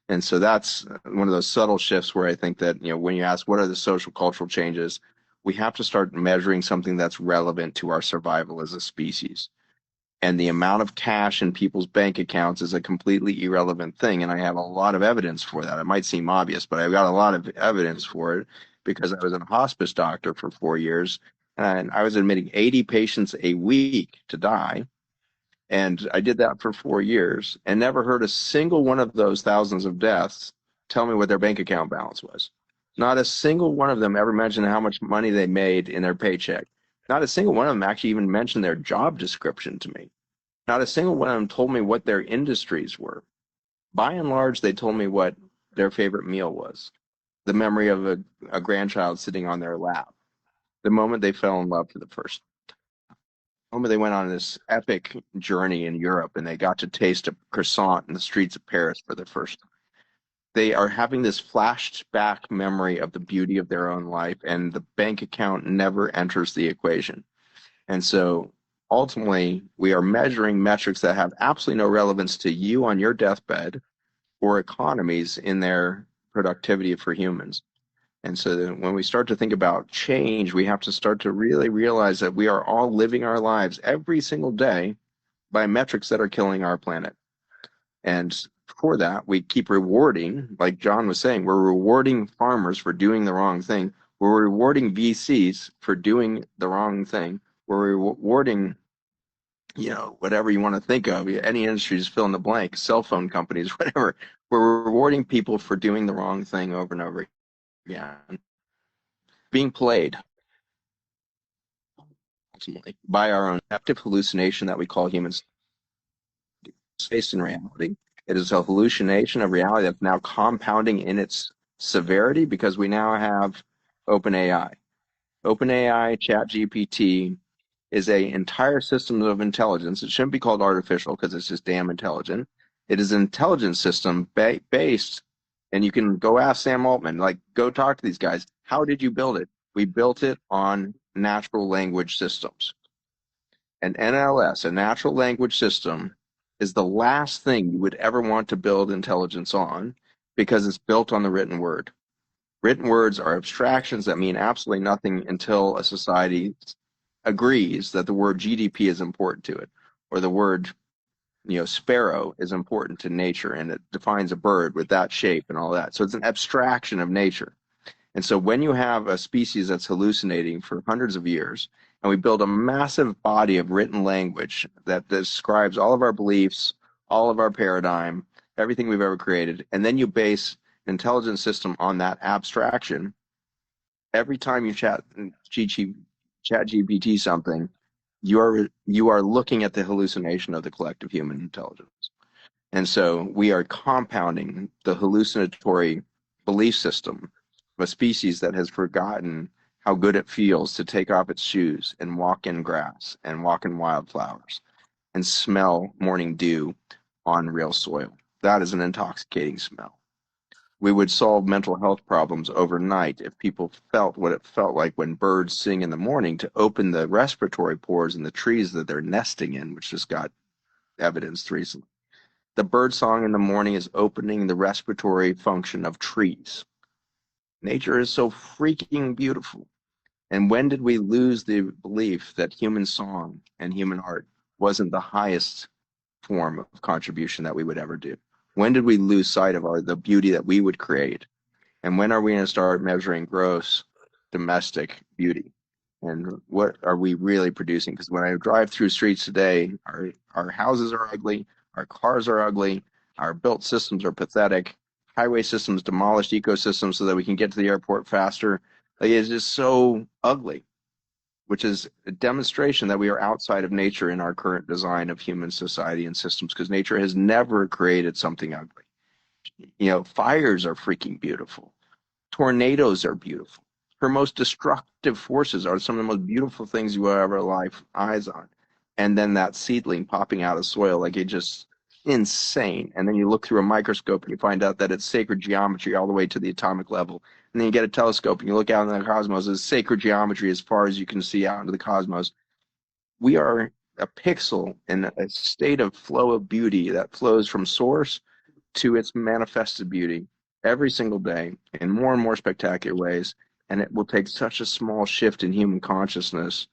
And so that's one of those subtle shifts where I think that, when you ask what are the social cultural changes, we have to start measuring something that's relevant to our survival as a species. And the amount of cash in people's bank accounts is a completely irrelevant thing. And I have a lot of evidence for that. It might seem obvious, but I've got a lot of evidence for it because I was a hospice doctor for 4 years and I was admitting 80 patients a week to die. And I did that for 4 years and never heard a single one of those thousands of deaths tell me what their bank account balance was. Not a single one of them ever mentioned how much money they made in their paycheck. Not a single one of them actually even mentioned their job description to me. Not a single one of them told me what their industries were. By and large, they told me what their favorite meal was, the memory of a grandchild sitting on their lap, the moment they fell in love for the first moment they went on this epic journey in Europe and they got to taste a croissant in the streets of Paris for the first time. They are having this flashback memory of the beauty of their own life, and the bank account never enters the equation. And so ultimately, we are measuring metrics that have absolutely no relevance to you on your deathbed or economies in their productivity for humans. And so then when we start to think about change, we have to start to really realize that we are all living our lives every single day by metrics that are killing our planet. And for that, we keep rewarding, like John was saying, we're rewarding farmers for doing the wrong thing. We're rewarding VCs for doing the wrong thing. We're rewarding, whatever you want to think of, any industry, just fill in the blank, cell phone companies, whatever. We're rewarding people for doing the wrong thing over and over again. Being played ultimately by our own active hallucination that we call humans based in reality. It is a hallucination of reality that's now compounding in its severity because we now have OpenAI. OpenAI, ChatGPT is an entire system of intelligence. It shouldn't be called artificial because it's just damn intelligent. It is an intelligence system based, and you can go ask Sam Altman, like, go talk to these guys. How did you build it? We built it on natural language systems. An NLS, a natural language system, is the last thing you would ever want to build intelligence on because it's built on the written word. Written words are abstractions that mean absolutely nothing until a society agrees that the word GDP is important to it, or the word, sparrow is important to nature, and it defines a bird with that shape and all that. So it's an abstraction of nature. And so when you have a species that's hallucinating for hundreds of years, and we build a massive body of written language that describes all of our beliefs, all of our paradigm, everything we've ever created, and then you base an intelligence system on that abstraction, every time you chat GPT something, you are looking at the hallucination of the collective human intelligence. And so we are compounding the hallucinatory belief system of a species that has forgotten how good it feels to take off its shoes and walk in grass and walk in wildflowers and smell morning dew on real soil. That is an intoxicating smell. We would solve mental health problems overnight if people felt what it felt like when birds sing in the morning to open the respiratory pores in the trees that they're nesting in, which just got evidenced recently. The bird song in the morning is opening the respiratory function of trees. Nature is so freaking beautiful. And when did we lose the belief that human song and human art wasn't the highest form of contribution that we would ever do? When did we lose sight of the beauty that we would create? And when are we going to start measuring gross domestic beauty? And what are we really producing? Because when I drive through streets today, our houses are ugly, our cars are ugly, our built systems are pathetic, highway systems demolished ecosystems so that we can get to the airport faster. Like, it's just so ugly, which is a demonstration that we are outside of nature in our current design of human society and systems, because nature has never created something ugly. Fires are freaking beautiful. Tornadoes are beautiful. Her most destructive forces are some of the most beautiful things you will ever lay eyes on. And then that seedling popping out of soil, like, it just insane. And then you look through a microscope and you find out that it's sacred geometry all the way to the atomic level. And then you get a telescope and you look out into the cosmos, it's sacred geometry as far as you can see out into the cosmos. We are a pixel in a state of flow of beauty that flows from source to its manifested beauty every single day in more and more spectacular ways. And it will take such a small shift in human consciousness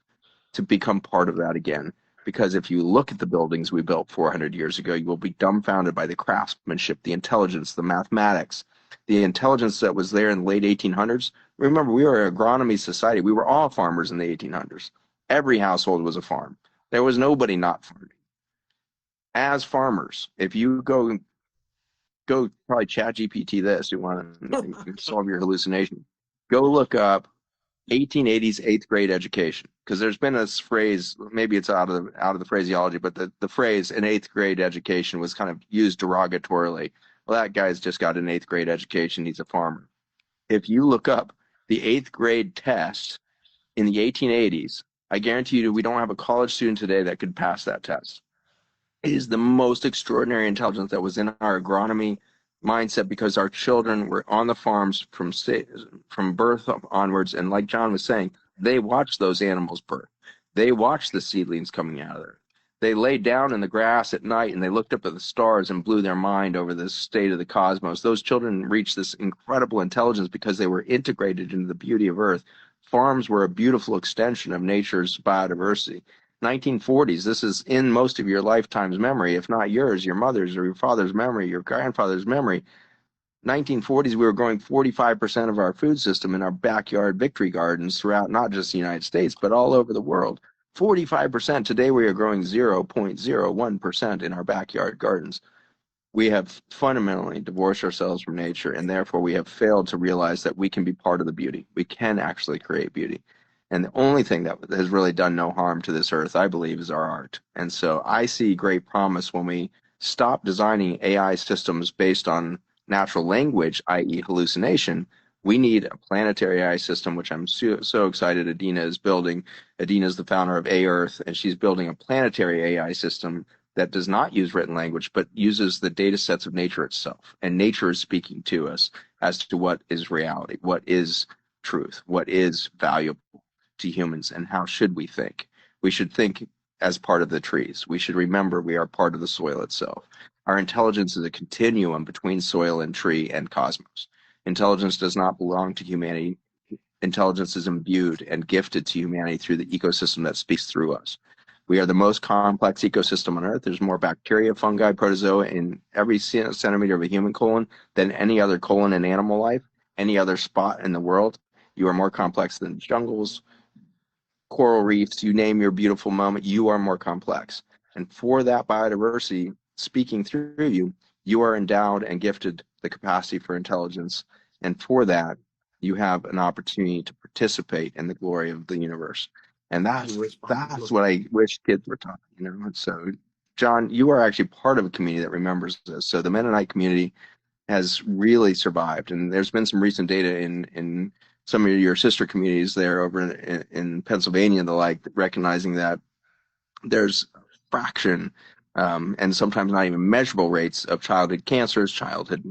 to become part of that again. Because if you look at the buildings we built 400 years ago, you will be dumbfounded by the craftsmanship, the intelligence, the mathematics, the intelligence that was there in the late 1800s. Remember, we were an agronomy society. We were all farmers in the 1800s. Every household was a farm. There was nobody not farming. as farmers, if you go probably chat GPT this, you want to solve your hallucination, go look up 1880s eighth grade education, because there's been this phrase, maybe it's out of the phraseology, but the phrase an eighth grade education was kind of used derogatorily. Well, that guy's just got an eighth grade education, he's a farmer. If you look up the eighth grade test in the 1880s, I guarantee you we don't have a college student today that could pass that test. It is the most extraordinary intelligence that was in our agronomy mindset, because our children were on the farms from birth onwards. And like John was saying, they watched those animals birth. They watched the seedlings coming out of there. They laid down in the grass at night and they looked up at the stars and blew their mind over the state of the cosmos. Those children reached this incredible intelligence because they were integrated into the beauty of Earth. Farms were a beautiful extension of nature's biodiversity. 1940s, this is in most of your lifetime's memory, if not yours, your mother's or your father's memory, your grandfather's memory. 1940s, we were growing 45% of our food system in our backyard victory gardens throughout not just the United States, but all over the world. 45%. Today, we are growing 0.01% in our backyard gardens. We have fundamentally divorced ourselves from nature, and therefore we have failed to realize that we can be part of the beauty. We can actually create beauty. And the only thing that has really done no harm to this earth, I believe, is our art. And so I see great promise when we stop designing AI systems based on natural language, i.e. hallucination. We need a planetary AI system, which I'm so excited Adina is building. Adina is the founder of A-Earth, and she's building a planetary AI system that does not use written language, but uses the data sets of nature itself. And nature is speaking to us as to what is reality, what is truth, what is valuable to humans, and how should we think. We should think as part of the trees. We should remember we are part of the soil itself. Our intelligence is a continuum between soil and tree and cosmos. Intelligence does not belong to humanity. Intelligence is imbued and gifted to humanity through the ecosystem that speaks through us. We are the most complex ecosystem on Earth. There's more bacteria, fungi, protozoa in every centimeter of a human colon than any other colon in animal life, any other spot in the world. You are more complex than jungles, coral reefs, you name your beautiful moment, you are more complex. And for that biodiversity speaking through you, you are endowed and gifted the capacity for intelligence. And for that, you have an opportunity to participate in the glory of the universe. And that's what I wish kids were taught, you know. And so, John, you are actually part of a community that remembers this. So the Mennonite community has really survived. And there's been some recent data in some of your sister communities there over in Pennsylvania and the like, recognizing that there's a fraction and sometimes not even measurable rates of childhood cancers, childhood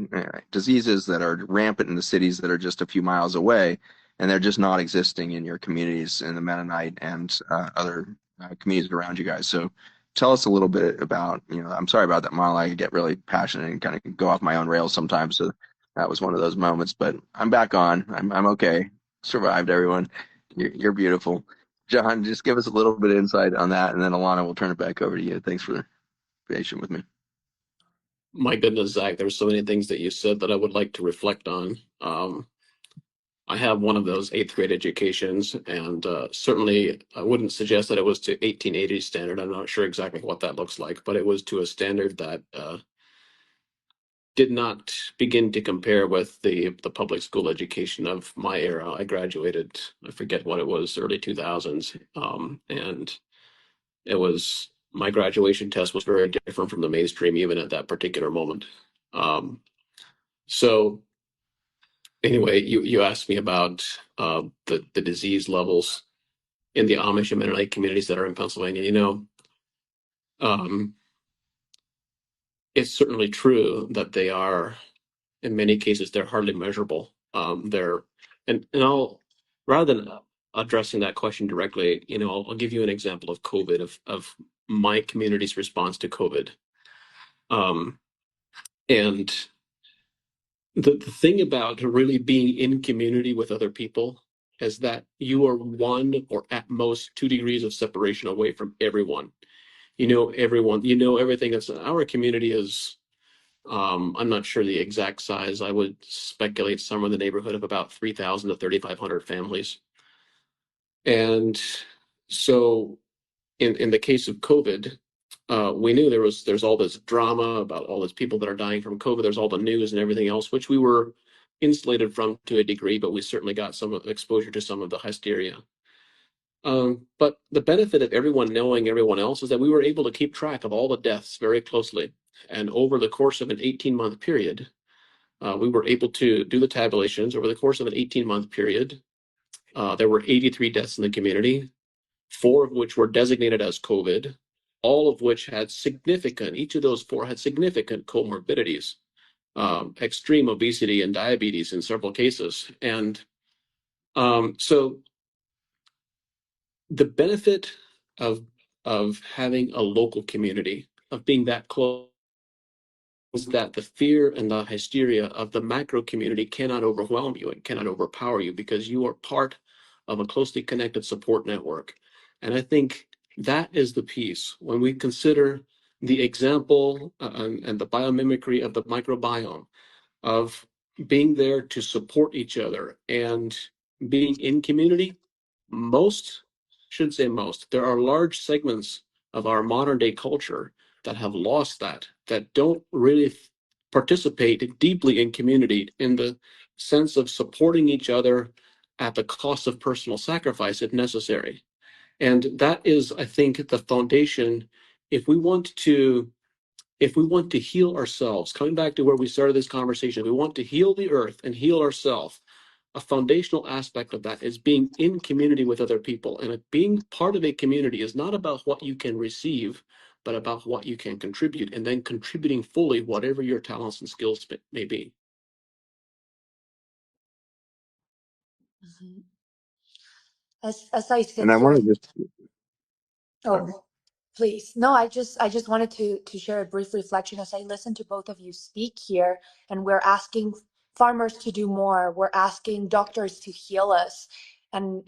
diseases that are rampant in the cities that are just a few miles away, and they're just not existing in your communities in the Mennonite and other communities around you guys. So tell us a little bit about, you know, I'm sorry about that monologue. I get really passionate and kind of go off my own rails sometimes. So that was one of those moments, but I'm back on. I'm okay. Survived, everyone. You're beautiful. John, just give us a little bit of insight on that, and then Alana will turn it back over to you. Thanks for patient with me. My goodness, Zach, there's so many things that you said that I would like to reflect on. I have one of those eighth grade educations, and certainly I wouldn't suggest that it was to 1880 standard. I'm not sure exactly what that looks like, but it was to a standard that did not begin to compare with the public school education of my era. I graduated, I forget what it was, early 2000s, and it was, my graduation test was very different from the mainstream even at that particular moment. So anyway, you asked me about the disease levels in the Amish and Mennonite communities that are in Pennsylvania. You know, it's certainly true that they are, in many cases, they're hardly measurable. They're, and I'll, rather than addressing that question directly, you know, I'll give you an example of COVID, of my community's response to COVID. And the thing about really being in community with other people is that you are 1 or at most 2 degrees of separation away from everyone. You know everyone, you know everything. That's, our community is, I'm not sure the exact size. I would speculate somewhere in the neighborhood of about 3,000 to 3,500 families. And so in the case of COVID, we knew there's all this drama about all these people that are dying from COVID. There's all the news and everything else, which we were insulated from to a degree, but we certainly got some exposure to some of the hysteria. But the benefit of everyone knowing everyone else is that we were able to keep track of all the deaths very closely. And over the course of an 18-month period, we were able to do the tabulations. Over the course of an 18-month period, there were 83 deaths in the community, 4 of which were designated as COVID, all of which had significant, each of those 4 had significant comorbidities, extreme obesity and diabetes in several cases. And so the benefit of having a local community, of being that close, is that the fear and the hysteria of the macro community cannot overwhelm you and cannot overpower you, because you are part of a closely connected support network. And I think that is the piece when we consider the example and the biomimicry of the microbiome, of being there to support each other and being in community. Most, shouldn't say most, there are large segments of our modern day culture that have lost that don't really participate deeply in community in the sense of supporting each other at the cost of personal sacrifice if necessary. And that is, I think, the foundation. If we want to heal ourselves, coming back to where we started this conversation, we want to heal the earth and heal ourselves. A foundational aspect of that is being in community with other people. And being part of a community is not about what you can receive, but about what you can contribute, and then contributing fully whatever your talents and skills may be. Mhm. As I sit And I here, want to just, oh, please. No, I just wanted to share a brief reflection as I listen to both of you speak here, and we're asking farmers to do more. We're asking doctors to heal us, and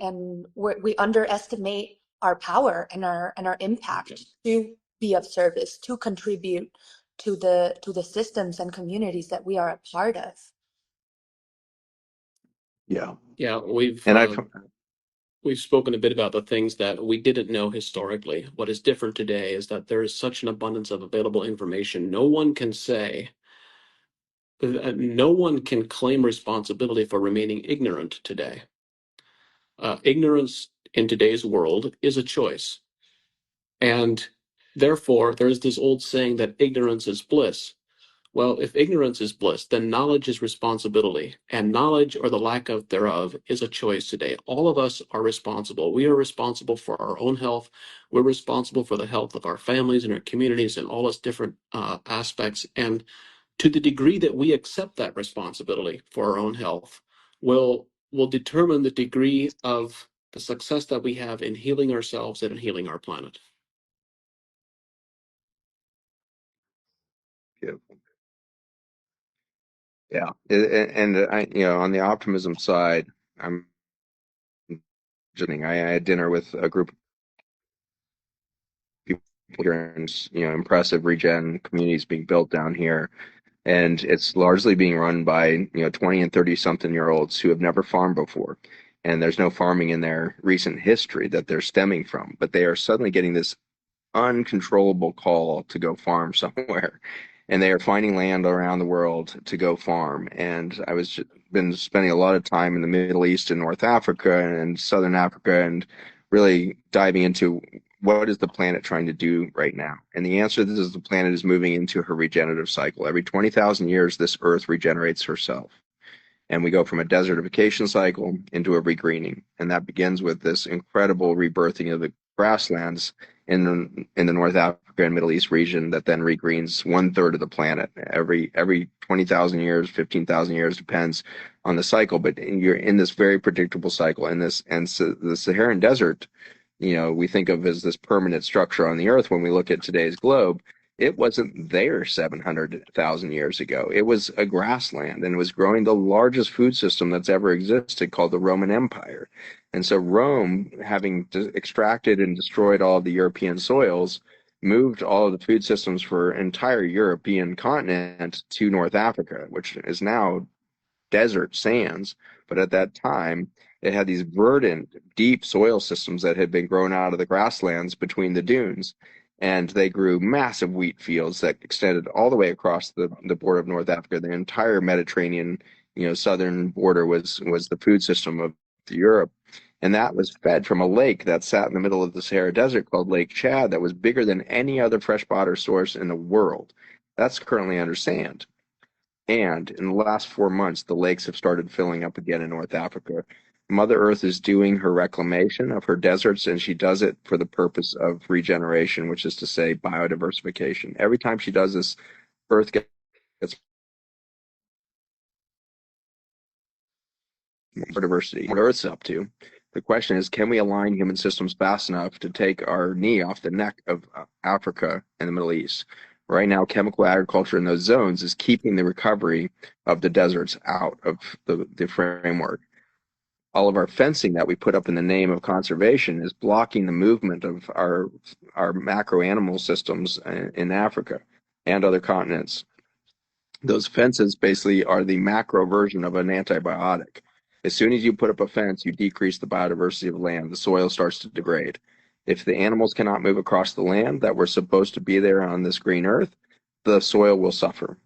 we underestimate our power and our impact to be of service, to contribute to the systems and communities that we are a part of. yeah. Yeah, And we've spoken a bit about the things that we didn't know historically. What is different today is that there is such an abundance of available information. No one can claim responsibility for remaining ignorant today. Ignorance in today's world is a choice. And therefore, there's this old saying that ignorance is bliss. Well, if ignorance is bliss, then knowledge is responsibility, and knowledge or the lack of thereof is a choice today. All of us are responsible. We are responsible for our own health. We're responsible for the health of our families and our communities and all its different aspects. And to the degree that we accept that responsibility for our own health, will determine the degree of the success that we have in healing ourselves and in healing our planet. yeah, yeah. And on the optimism side, I'm I had dinner with a group of people here, and impressive regen communities being built down here, and it's largely being run by 20 and 30 something year olds who have never farmed before, and there's no farming in their recent history that they're stemming from, but they are suddenly getting this uncontrollable call to go farm somewhere, and they are finding land around the world to go farm. And I was been spending a lot of time in the Middle East and North Africa and Southern Africa, and really diving into what is the planet trying to do right now. And the answer is the planet is moving into her regenerative cycle. Every 20,000 years, this Earth regenerates herself. And we go from a desertification cycle into a regreening. And that begins with this incredible rebirthing of the grasslands in the North Africa and Middle East region that then regreens 1/3 of the planet every 20,000 years, 15,000 years, depends on the cycle. But you're in this very predictable cycle. So the Saharan desert, we think of as this permanent structure on the earth. When we look at today's globe, it wasn't there 700,000 years ago. It was a grassland, and it was growing the largest food system that's ever existed, called the Roman Empire. And so Rome, having extracted and destroyed all of the European soils, moved all of the food systems for entire European continent to North Africa, which is now desert sands. But at that time, it had these verdant, deep soil systems that had been grown out of the grasslands between the dunes. And they grew massive wheat fields that extended all the way across the border of North Africa. The entire Mediterranean, southern border was the food system of Europe. And that was fed from a lake that sat in the middle of the Sahara Desert called Lake Chad that was bigger than any other freshwater source in the world. That's currently under sand. And in the last 4 months, the lakes have started filling up again in North Africa. Mother Earth is doing her reclamation of her deserts, and she does it for the purpose of regeneration, which is to say biodiversification. Every time she does this, Earth gets more diversity. What Earth's up to. The question is, can we align human systems fast enough to take our knee off the neck of Africa and the Middle East? Right now, chemical agriculture in those zones is keeping the recovery of the deserts out of the framework. All of our fencing that we put up in the name of conservation is blocking the movement of our macro animal systems in Africa and other continents. Those fences basically are the macro version of an antibiotic. As soon as you put up a fence, you decrease the biodiversity of land. The soil starts to degrade. If the animals cannot move across the land that were supposed to be there on this green earth, the soil will suffer.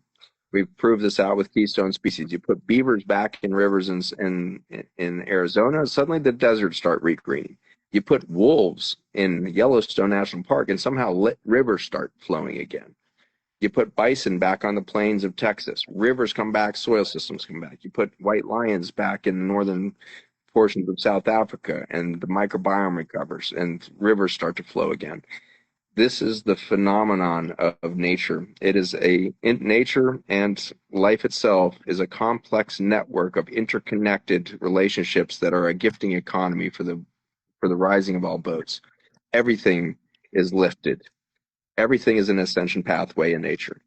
We've proved this out with keystone species. You put beavers back in rivers in Arizona, suddenly the deserts start regreening. You put wolves in Yellowstone National Park, and somehow rivers start flowing again. You put bison back on the plains of Texas. Rivers come back, soil systems come back. You put white lions back in the northern portions of South Africa, and the microbiome recovers, and rivers start to flow again. This is the phenomenon of nature. It is nature and life itself is a complex network of interconnected relationships that are a gifting economy for the rising of all boats. Everything is lifted. Everything is an ascension pathway in nature.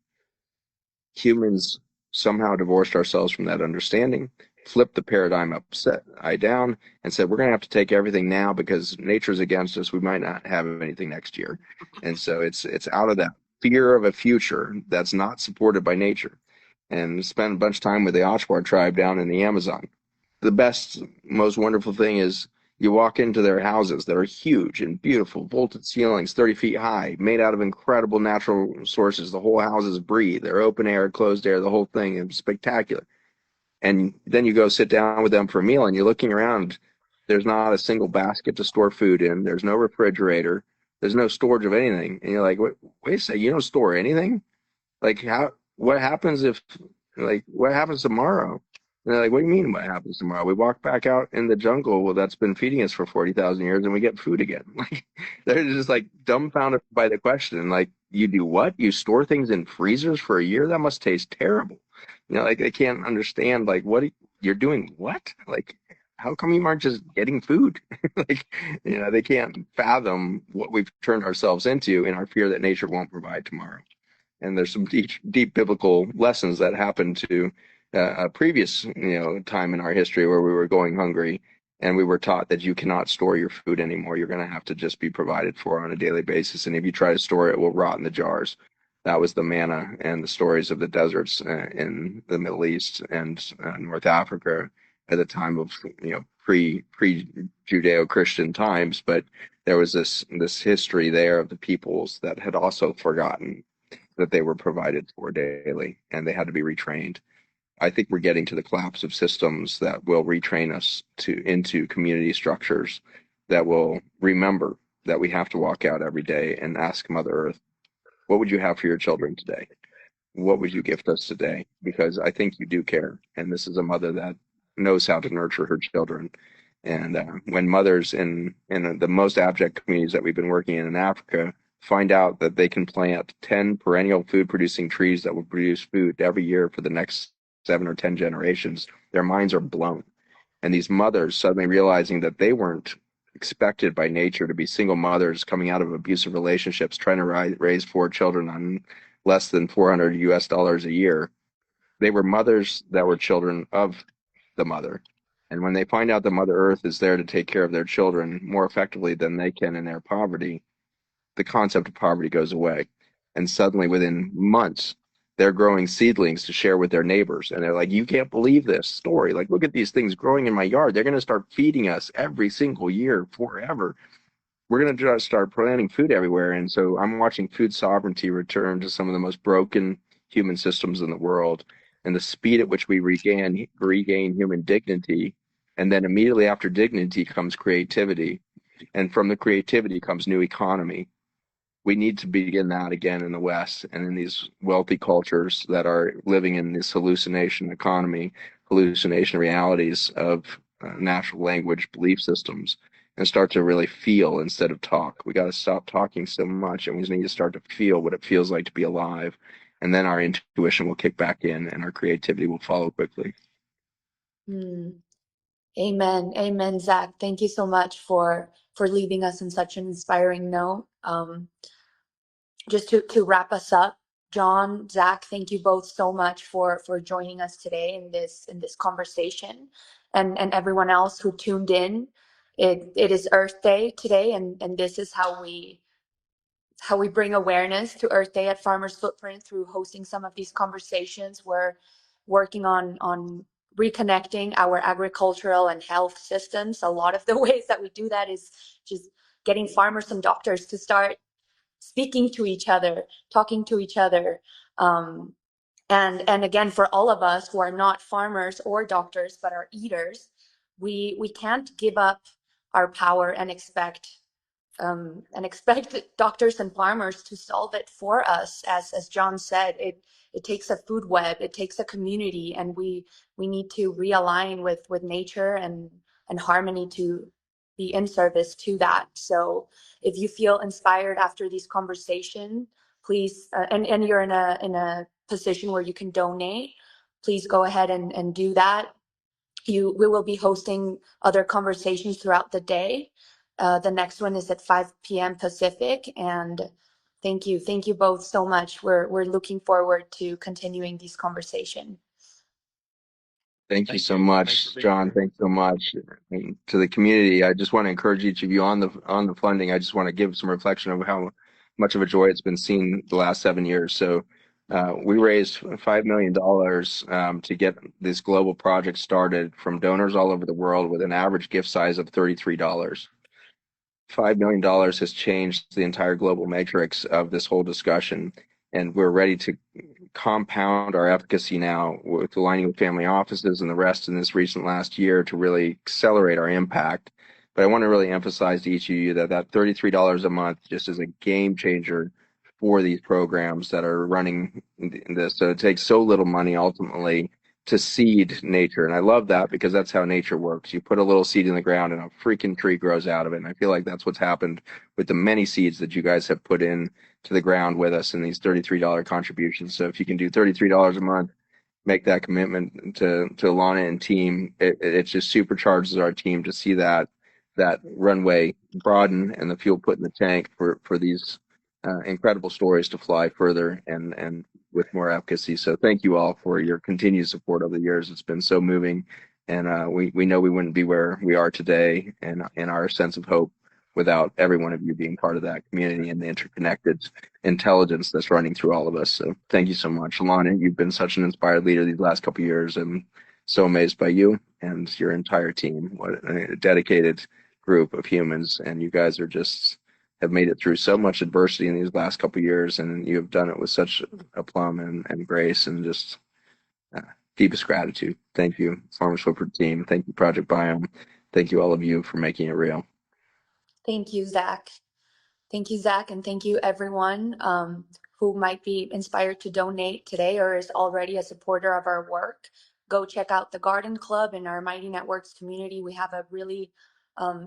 Humans somehow divorced ourselves from that understanding, flipped the paradigm upside down, and said, we're going to have to take everything now because nature's against us. We might not have anything next year. And so it's out of that fear of a future that's not supported by nature. And spent a bunch of time with the Ochbar tribe down in the Amazon. The best, most wonderful thing is you walk into their houses that are huge and beautiful, vaulted ceilings, 30 feet high, made out of incredible natural sources. The whole houses breathe. They're open air, closed air, the whole thing is spectacular. And then you go sit down with them for a meal and you're looking around. There's not a single basket to store food in. There's no refrigerator. There's no storage of anything. And you're like, wait a second, you don't store anything? Like what happens what happens tomorrow? And they're like, what do you mean what happens tomorrow? We walk back out in the jungle that's been feeding us for 40,000 years and we get food again. Like they're just like dumbfounded by the question. Like, you do what? You store things in freezers for a year? That must taste terrible. Like they can't understand like you're doing what? Like how come you aren't just getting food? Like, they can't fathom what we've turned ourselves into in our fear that nature won't provide tomorrow. And there's some deep biblical lessons that happened to a previous time in our history where we were going hungry and we were taught that you cannot store your food anymore. You're going to have to just be provided for on a daily basis, and if you try to store it, it will rot in the jars. That was the manna and the stories of the deserts in the Middle East and North Africa at the time of pre Judeo-Christian times. But there was this history there of the peoples that had also forgotten that they were provided for daily, and they had to be retrained. I think we're getting to the collapse of systems that will retrain us into community structures that will remember that we have to walk out every day and ask Mother Earth, what would you have for your children today? What would you gift us today? Because I think you do care, and this is a mother that knows how to nurture her children. And when mothers in the most abject communities that we've been working in Africa find out that they can plant 10 perennial food producing trees that will produce food every year for the next 7 or 10 generations, their minds are blown. And these mothers suddenly realizing that they weren't expected by nature to be single mothers coming out of abusive relationships, trying to raise 4 children on less than $400 a year. They were mothers that were children of the mother. And when they find out that Mother Earth is there to take care of their children more effectively than they can in their poverty, the concept of poverty goes away. And suddenly, within months, they're growing seedlings to share with their neighbors. And they're like, you can't believe this story. Like, look at these things growing in my yard. They're going to start feeding us every single year forever. we're going to start planting food everywhere. And so I'm watching food sovereignty return to some of the most broken human systems in the world, and the speed at which we regain human dignity. And then immediately after dignity comes creativity. And from the creativity comes new economy. We need to begin that again in the West and in these wealthy cultures that are living in this hallucination economy, hallucination realities of natural language belief systems, and start to really feel instead of talk. We got to stop talking so much, and we just need to start to feel what it feels like to be alive. And then our intuition will kick back in and our creativity will follow quickly. Hmm. Amen. Amen, Zach. Thank you so much for leaving us in such an inspiring note. Just to wrap us up, John, Zach, thank you both so much for joining us today in this conversation, and everyone else who tuned in. It is Earth Day today, and this is how we bring awareness to Earth Day at Farmers Footprint through hosting some of these conversations. We're working on reconnecting our agricultural and health systems. A lot of the ways that we do that is just getting farmers and doctors to start speaking to each other, talking to each other. And again, for all of us who are not farmers or doctors but are eaters, we can't give up our power and expect doctors and farmers to solve it for us. As John said, it takes a food web, it takes a community, and we need to realign with nature and harmony to be in service to that. So if you feel inspired after this conversation, please, and you're in a position where you can donate, please go ahead and do that. We will be hosting other conversations throughout the day. The next one is at 5 p.m. Pacific, and thank you both so much. We're looking forward to continuing this conversation. Thank you so much, John. Thanks so much. And to the community, I just want to encourage each of you on the funding. I just want to give some reflection of how much of a joy it's been seen the last 7 years. So we raised $5 million to get this global project started from donors all over the world with an average gift size of $33. $5 million has changed the entire global matrix of this whole discussion, and we're ready to compound our efficacy now with aligning with family offices and the rest in this recent last year to really accelerate our impact. But I want to really emphasize to each of you that $33 a month just is a game changer for these programs that are running this. So it takes so little money ultimately to seed nature. And I love that because that's how nature works. You put a little seed in the ground and a freaking tree grows out of it. And I feel like that's what's happened with the many seeds that you guys have put in to the ground with us in these $33 contributions. So if you can do $33 a month, make that commitment to Alana and team, it just supercharges our team to see that runway broaden and the fuel put in the tank for these incredible stories to fly further and with more efficacy. So thank you all for your continued support over the years. It's been so moving, and we know we wouldn't be where we are today and in our sense of hope without every one of you being part of that community and the interconnected intelligence that's running through all of us. So thank you so much. Alana, you've been such an inspired leader these last couple of years. I'm so amazed by you and your entire team. What a dedicated group of humans, and you guys are just have made it through so much adversity in these last couple of years, and you have done it with such aplomb and grace and just uh, deepest gratitude. Thank you, Farmers Footprint team. Thank you, Project Biome. Thank you, all of you, for making it real. Thank you, Zach. Thank you, Zach, and thank you everyone who might be inspired to donate today or is already a supporter of our work. Go check out the Garden Club in our Mighty Networks community. We have a really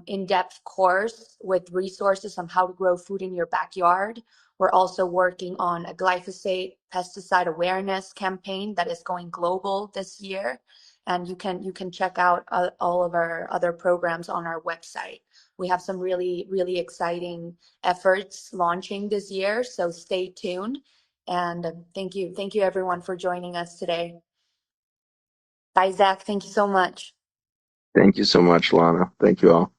in-depth course with resources on how to grow food in your backyard. We're also working on a glyphosate pesticide awareness campaign that is going global this year. And you can check out all of our other programs on our website. We have some really exciting efforts launching this year, so stay tuned. And thank you everyone for joining us today. Bye, Zach. Thank you so much. Thank you so much, Lana. Thank you all.